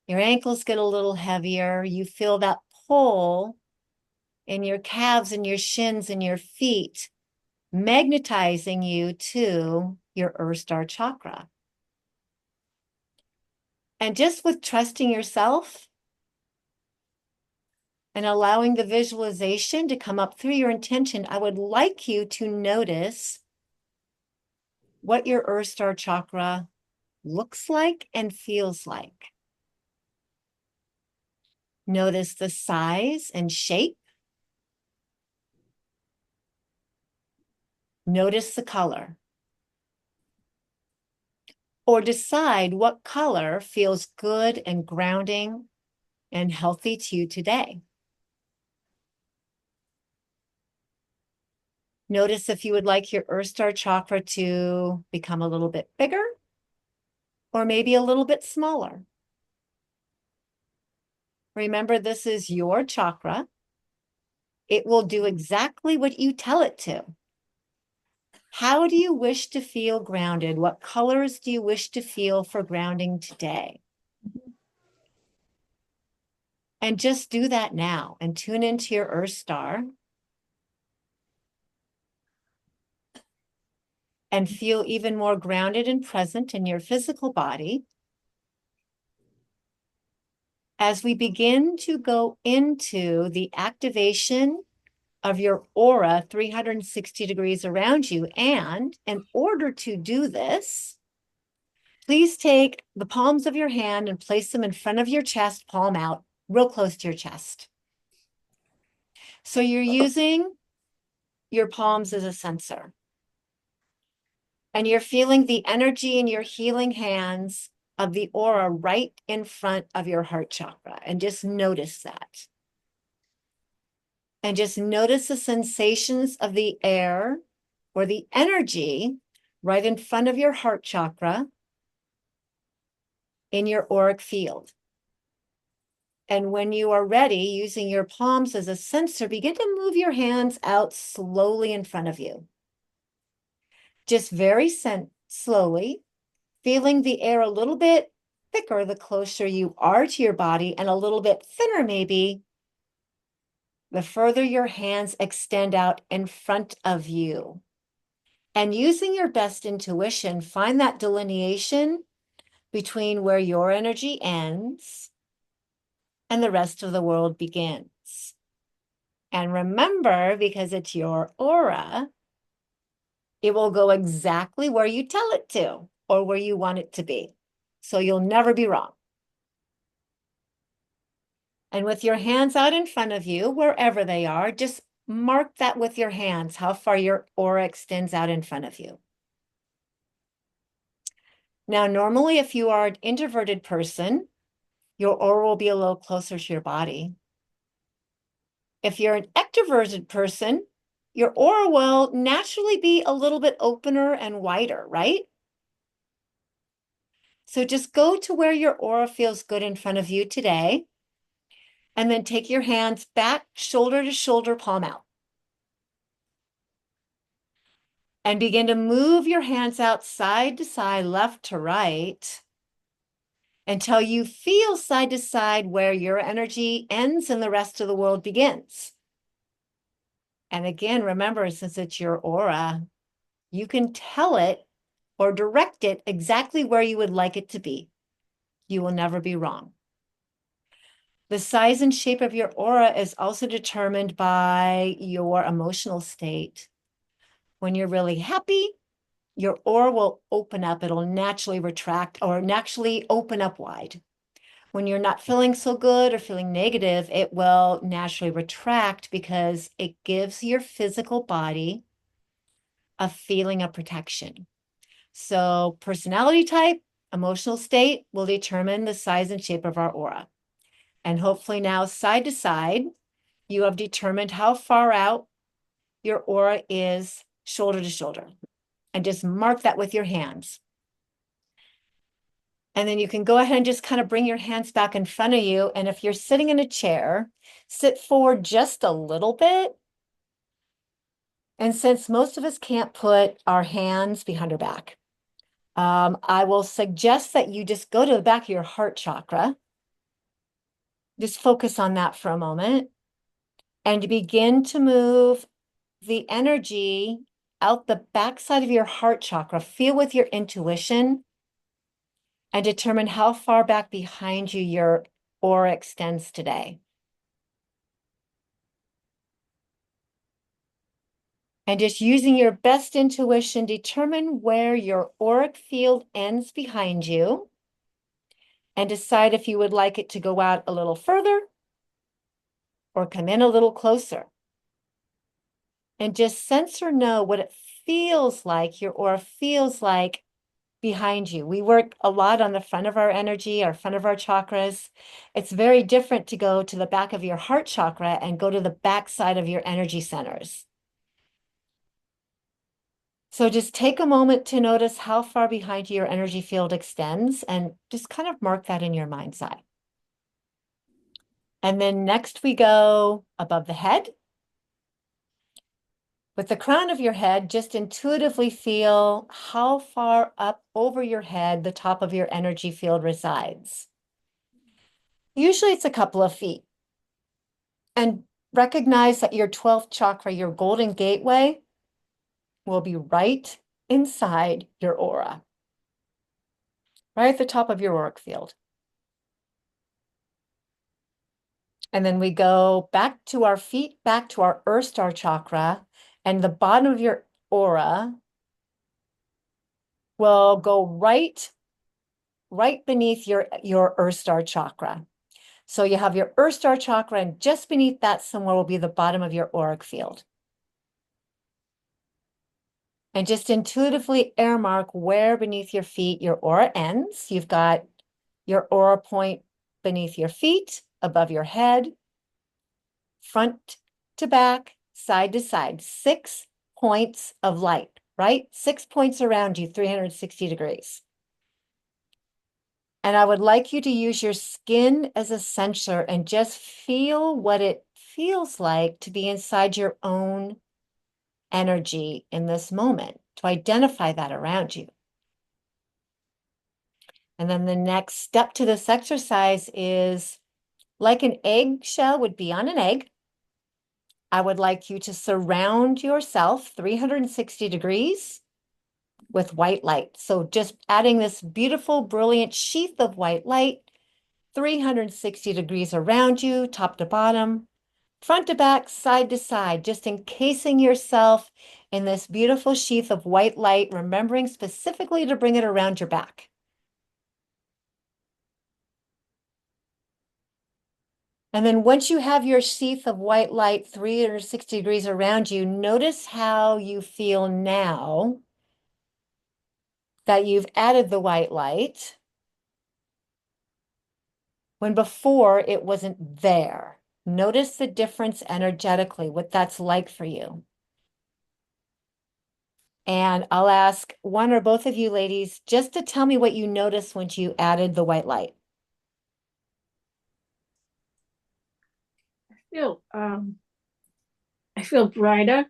your ankles get a little heavier, you feel that pull in your calves and your shins and your feet, magnetizing you to your Earth Star chakra. And just with trusting yourself and allowing the visualization to come up through your intention, I would like you to notice what your Earth Star chakra looks like and feels like. Notice the size and shape. Notice the color. Or decide what color feels good and grounding and healthy to you today. Notice if you would like your Earth Star chakra to become a little bit bigger or maybe a little bit smaller. Remember, this is your chakra. It will do exactly what you tell it to. How do you wish to feel grounded? What colors do you wish to feel for grounding today? And just do that now and tune into your Earth Star and feel even more grounded and present in your physical body as we begin to go into the activation of your aura 360 degrees around you. And in order to do this, please take the palms of your hand and place them in front of your chest, palm out, real close to your chest. So you're using your palms as a sensor. And you're feeling the energy in your healing hands of the aura right in front of your heart chakra. And just notice that. And just notice the sensations of the air or the energy right in front of your heart chakra in your auric field. And when you are ready, using your palms as a sensor, begin to move your hands out slowly in front of you. Just very slowly, feeling the air a little bit thicker the closer you are to your body, and a little bit thinner maybe the further your hands extend out in front of you. And using your best intuition, find that delineation between where your energy ends and the rest of the world begins. And remember, because it's your aura, it will go exactly where you tell it to or where you want it to be. So you'll never be wrong. And with your hands out in front of you, wherever they are, just mark that with your hands, how far your aura extends out in front of you. Now, normally, if you are an introverted person, your aura will be a little closer to your body. If you're an extroverted person, your aura will naturally be a little bit opener and wider, right? So just go to where your aura feels good in front of you today, and then take your hands back, shoulder to shoulder, palm out. And begin to move your hands out side to side, left to right, until you feel side to side where your energy ends and the rest of the world begins. And again, remember, since it's your aura, you can tell it or direct it exactly where you would like it to be. You will never be wrong. The size and shape of your aura is also determined by your emotional state. When you're really happy, your aura will open up. It'll naturally retract or naturally open up wide. When you're not feeling so good or feeling negative, it will naturally retract because it gives your physical body a feeling of protection. So personality type, emotional state will determine the size and shape of our aura. And hopefully now, side to side, you have determined how far out your aura is shoulder to shoulder. And just mark that with your hands. And then you can go ahead and just kind of bring your hands back in front of you. And if you're sitting in a chair, sit forward just a little bit. And since most of us can't put our hands behind our back, I will suggest that you just go to the back of your heart chakra. Just focus on that for a moment and begin to move the energy out the backside of your heart chakra. Feel with your intuition and determine how far back behind you your aura extends today. And just using your best intuition, determine where your auric field ends behind you and decide if you would like it to go out a little further or come in a little closer. And just sense or know what it feels like, your aura feels like behind you. We work a lot on the front of our energy, our front of our chakras. It's very different to go to the back of your heart chakra and go to the back side of your energy centers. So just take a moment to notice how far behind you your energy field extends and just kind of mark that in your mind's eye. And then next we go above the head. With the crown of your head, just intuitively feel how far up over your head the top of your energy field resides. Usually it's a couple of feet. And recognize that your 12th chakra, your golden gateway, will be right inside your aura, right at the top of your auric field. And then we go back to our feet, back to our Earth Star chakra, and the bottom of your aura will go right beneath your Earth Star chakra. So you have your Earth Star chakra, and just beneath that somewhere will be the bottom of your auric field. And just intuitively earmark where beneath your feet your aura ends. You've got your aura point beneath your feet, above your head, front to back, side to side. 6 points of light, right? 6 points around you, 360 degrees. And I would like you to use your skin as a sensor and just feel what it feels like to be inside your own energy in this moment, to identify that around you. And then the next step to this exercise is like an eggshell would be on an egg. I would like you to surround yourself 360 degrees with white light. So just adding this beautiful, brilliant sheath of white light, 360 degrees around you, top to bottom, front to back, side to side, just encasing yourself in this beautiful sheath of white light, remembering specifically to bring it around your back. And then once you have your sheath of white light 360 degrees around you, notice how you feel now that you've added the white light when before it wasn't there. Notice the difference energetically, what that's like for you. And I'll ask one or both of you ladies just to tell me what you noticed when you added the white light. Feel I feel brighter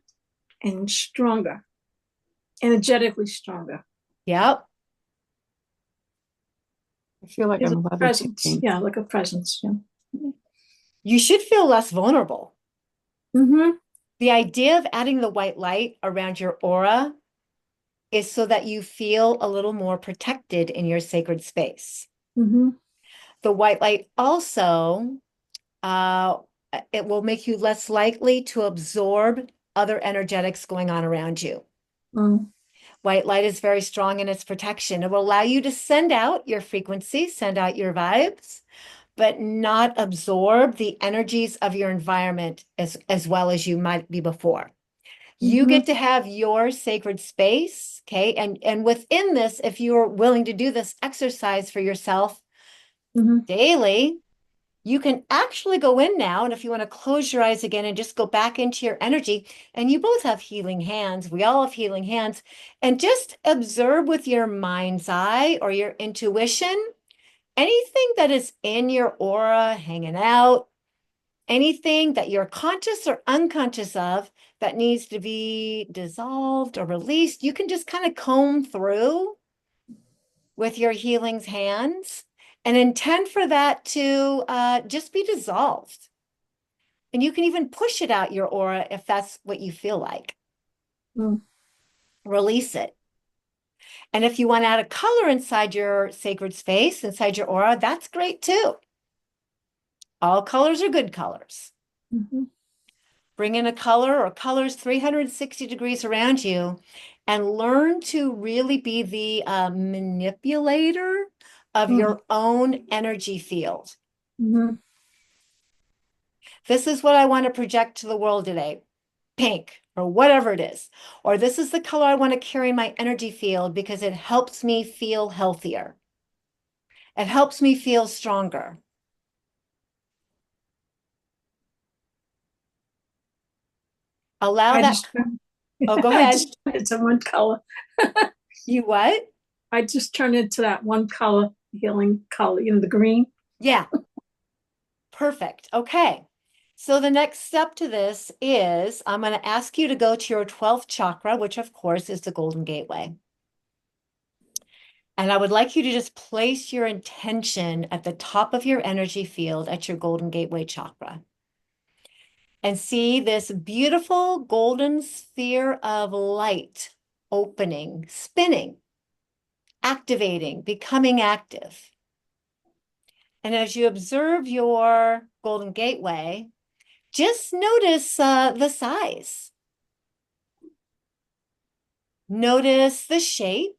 and stronger, energetically stronger. Yep. I feel like There's I'm a presence. levitating. Yeah, like a presence. Yeah. You should feel less vulnerable. Mm-hmm. The idea of adding the white light around your aura is so that you feel a little more protected in your sacred space. Mm-hmm. The white light also, it will make you less likely to absorb other energetics going on around you. Mm. White light is very strong in its protection. It will allow you to send out your frequency, send out your vibes, but not absorb the energies of your environment as well as you might be before. You Mm-hmm. get to have your sacred space, okay? And within this, if you're willing to do this exercise for yourself Mm-hmm. daily, you can actually go in now. And if you want to close your eyes again and just go back into your energy, and you both have healing hands, we all have healing hands, and just observe with your mind's eye or your intuition anything that is in your aura hanging out, anything that you're conscious or unconscious of that needs to be dissolved or released. You can just kind of comb through with your healing's hands and intend for that to just be dissolved. And you can even push it out your aura if that's what you feel like. Mm. Release it. And if you want to add a color inside your sacred space, inside your aura, that's great too. All colors are good colors. Mm-hmm. Bring in a color or colors 360 degrees around you and learn to really be the manipulator of your own energy field. Mm-hmm. This is what I want to project to the world today, pink or whatever it is. Or this is the color I want to carry in my energy field because it helps me feel healthier. It helps me feel stronger. Allow I that. just Oh, go I ahead. just turned into one color. You what? I just turned into that one color, healing color, the green. Yeah. Perfect. Okay. So the next step to this is I'm going to ask you to go to your 12th chakra, which of course is the Golden Gateway. And I would like you to just place your intention at the top of your energy field at your Golden Gateway chakra. And see this beautiful golden sphere of light opening, spinning, activating, becoming active. And as you observe your Golden Gateway, just notice the size. Notice the shape.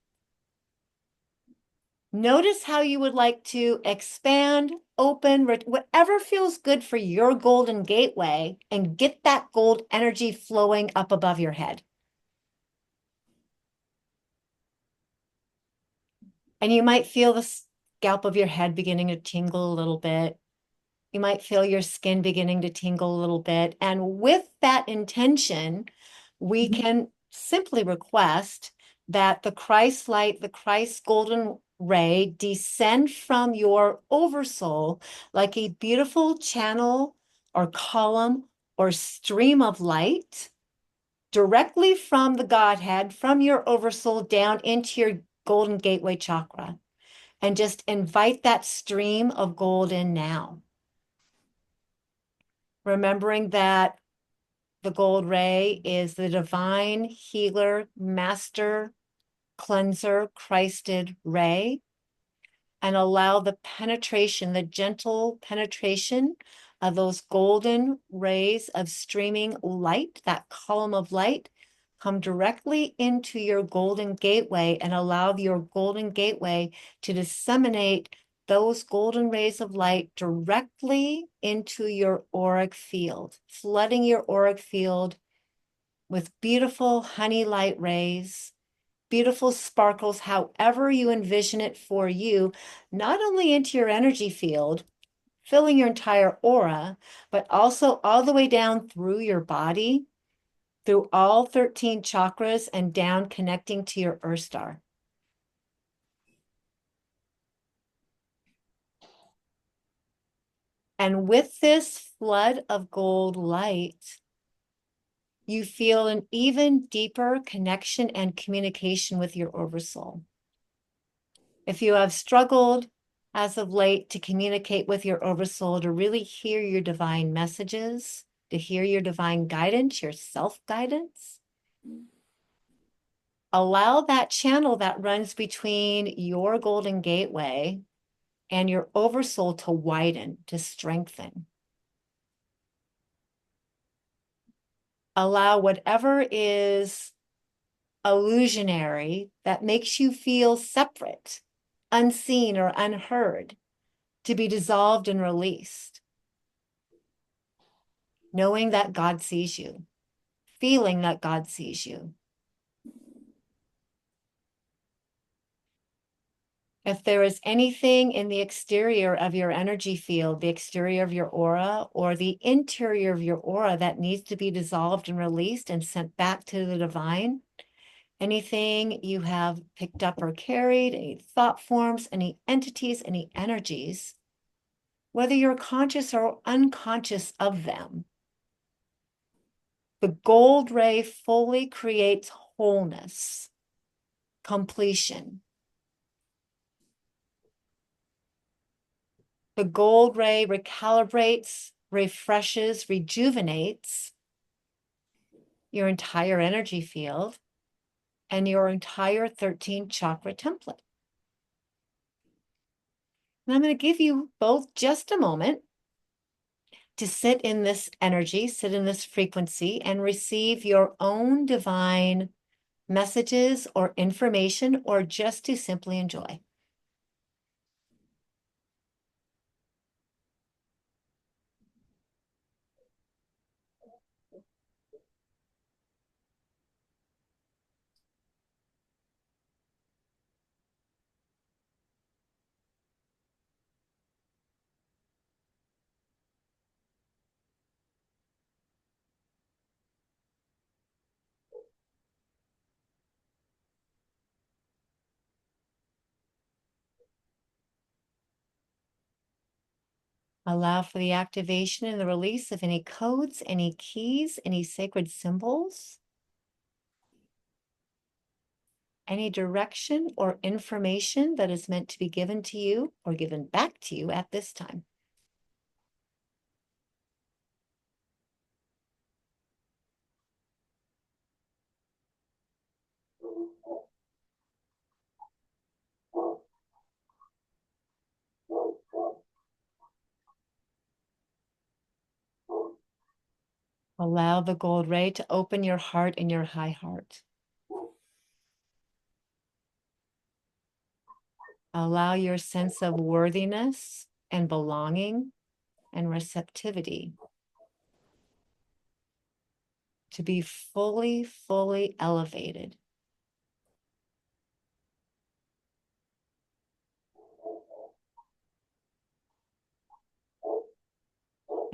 Notice how you would like to expand, open, whatever feels good for your Golden Gateway, and get that gold energy flowing up above your head. And you might feel the scalp of your head beginning to tingle a little bit. You might feel your skin beginning to tingle a little bit. And with that intention, we can simply request that the Christ light, the Christ golden ray descend from your oversoul like a beautiful channel or column or stream of light directly from the Godhead, from your oversoul down into your golden gateway chakra. And just invite that stream of gold in now. Remembering that the gold ray is the divine healer, master cleanser, Christed ray, and allow the penetration, the gentle penetration of those golden rays of streaming light, that column of light, come directly into your golden gateway and allow your golden gateway to disseminate those golden rays of light directly into your auric field, flooding your auric field with beautiful honey light rays, beautiful sparkles, however you envision it for you, not only into your energy field, filling your entire aura, but also all the way down through your body, through all 13 chakras and down connecting to your Earth star. And with this flood of gold light, you feel an even deeper connection and communication with your oversoul. If you have struggled as of late to communicate with your oversoul, to really hear your divine messages, to hear your divine guidance, your self-guidance, allow that channel that runs between your golden gateway and your oversoul to widen, to strengthen. Allow whatever is illusionary that makes you feel separate, unseen, or unheard to be dissolved and released. Knowing that God sees you, feeling that God sees you. If there is anything in the exterior of your energy field, the exterior of your aura, or the interior of your aura that needs to be dissolved and released and sent back to the divine, anything you have picked up or carried, any thought forms, any entities, any energies, whether you're conscious or unconscious of them, the gold ray fully creates wholeness, completion. The gold ray recalibrates, refreshes, rejuvenates your entire energy field and your entire 13 chakra template. And I'm going to give you both just a moment to sit in this energy, sit in this frequency, and receive your own divine messages or information, or just to simply enjoy. Allow for the activation and the release of any codes, any keys, any sacred symbols, any direction or information that is meant to be given to you or given back to you at this time. Allow the gold ray to open your heart and your high heart. Allow your sense of worthiness and belonging and receptivity to be fully, fully elevated.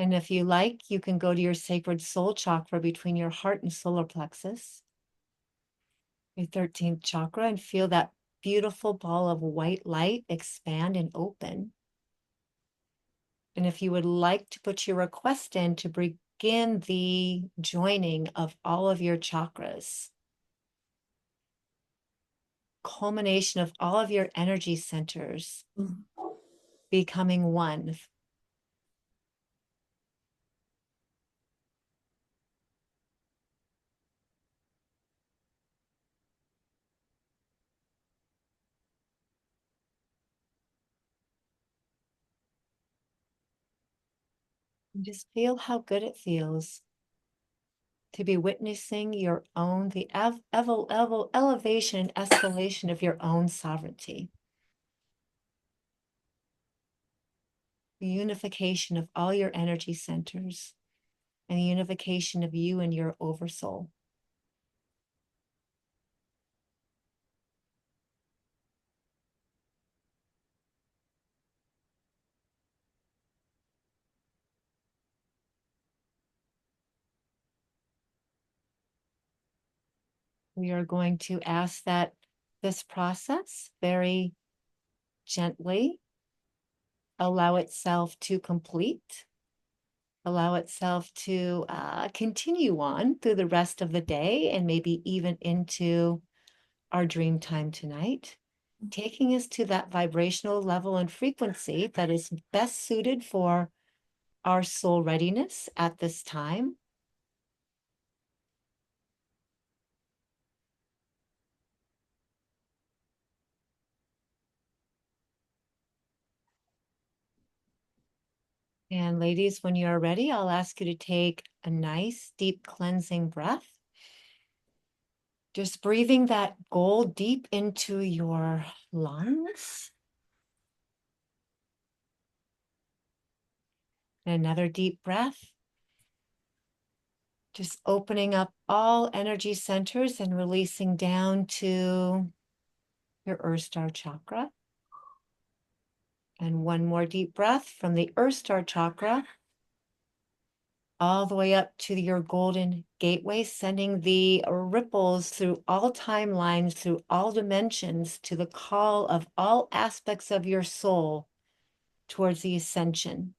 And if you like, you can go to your sacred soul chakra between your heart and solar plexus, your 13th chakra, and feel that beautiful ball of white light expand and open. And if you would like to put your request in to begin the joining of all of your chakras, culmination of all of your energy centers becoming one. And just feel how good it feels to be witnessing your own, the elevation and escalation of your own sovereignty. The unification of all your energy centers and the unification of you and your oversoul. We are going to ask that this process very gently allow itself to complete, allow itself to continue on through the rest of the day and maybe even into our dream time tonight, taking us to that vibrational level and frequency that is best suited for our soul readiness at this time. And ladies, when you're ready, I'll ask you to take a nice deep cleansing breath. Just breathing that gold deep into your lungs. And another deep breath. Just opening up all energy centers and releasing down to your Earth Star chakra. And one more deep breath from the Earth Star chakra all the way up to your golden gateway, sending the ripples through all timelines, through all dimensions, to the call of all aspects of your soul towards the ascension.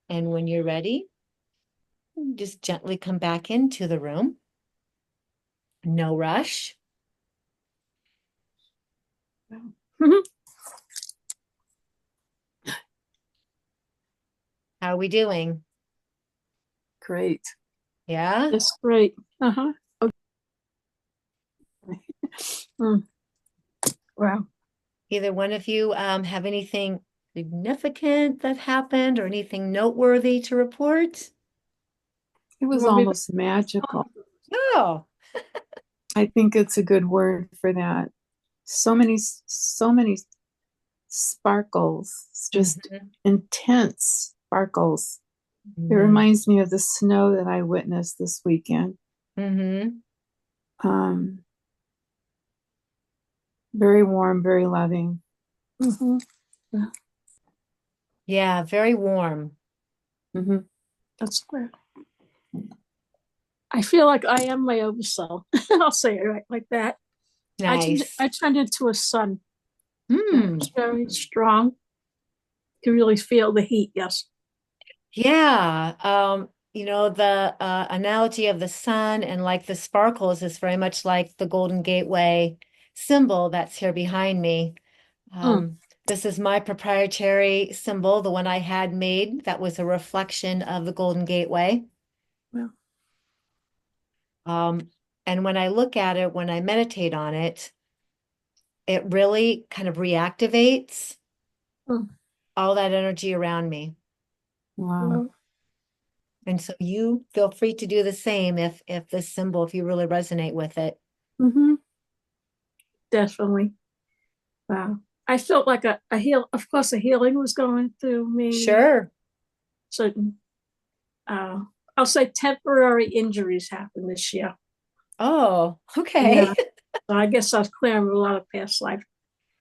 And when you're ready, just gently come back into the room. No rush. How are we doing? Great. Yeah? That's great. Uh-huh. Okay. Wow. Either one of you have anything significant that happened or anything noteworthy to report? It was Well, almost magical. Oh, I think it's a good word for that. So many sparkles, just mhm, intense sparkles. It mhm, reminds me of the snow that I witnessed this weekend. mhm. Um, very warm, very loving. mhm. Yeah, very warm. Mhm. That's great. I feel like I am my oversoul. I'll say it right like that. Nice. I turned into a sun. Hmm. It's very strong. You can really feel the heat. Yes. Yeah. The analogy of the sun and like the sparkles is very much like the Golden Gateway symbol that's here behind me. Mm. This is my proprietary symbol, the one I had made that was a reflection of the Golden Gateway. Well, And when I look at it, when I meditate on it, it really kind of reactivates mm. all that energy around me. Wow. Well, And so you feel free to do the same if this symbol, if you really resonate with it. mhm. Definitely. Wow. I felt like a heal. Of course, a healing was going through me. Sure. Certain, I'll say temporary injuries happened this year. Oh, Yeah. okay. So I guess I was clearing a lot of past life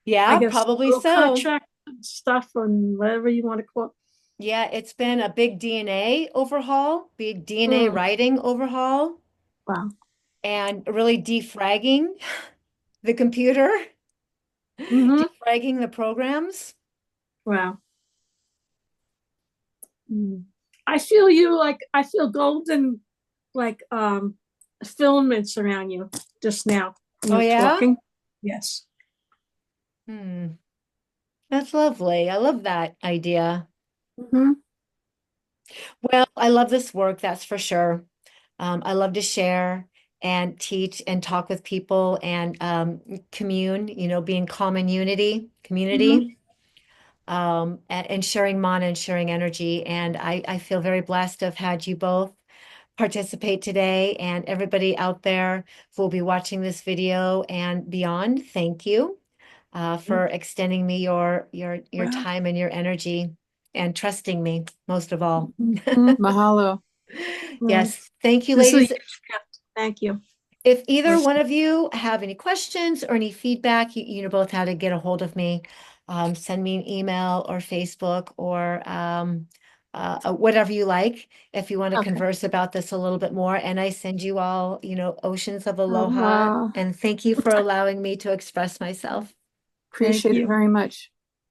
Yeah, guess, probably little so. contract stuff and whatever you want to call it. Yeah, it's been a big DNA overhaul, big DNA Mm, writing overhaul, wow. and really defragging the computer, Hmm. defragging the programs. Wow. Mm. I feel you like I feel golden like filaments around you just now when Oh, you're yeah? talking. Yes. Hmm. That's lovely. I love that idea. Hmm. Well, I love this work, that's for sure. I love to share and teach and talk with people and commune, be in common Hmm. community, and sharing mana and sharing energy. And I feel very blessed to have had you both participate today, and everybody out there who will be watching this video and beyond. Thank you for extending me your Wow. time and your energy and trusting me most of all. Mhm. Mahalo. Right. Yes, thank you, This is a ladies. huge gift. Thank you. If either one of you have any questions or any feedback, you know both how to get a hold of me. Send me an email or Facebook or whatever you like if you want to Okay. converse about this a little bit more. And I send you all, oceans of Oh, aloha. wow. And thank you for allowing me to express myself. Thank Appreciate it you. very much.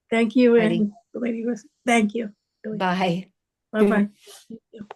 Thank you. Ready? And the lady was, thank you. Really. Bye. Bye bye.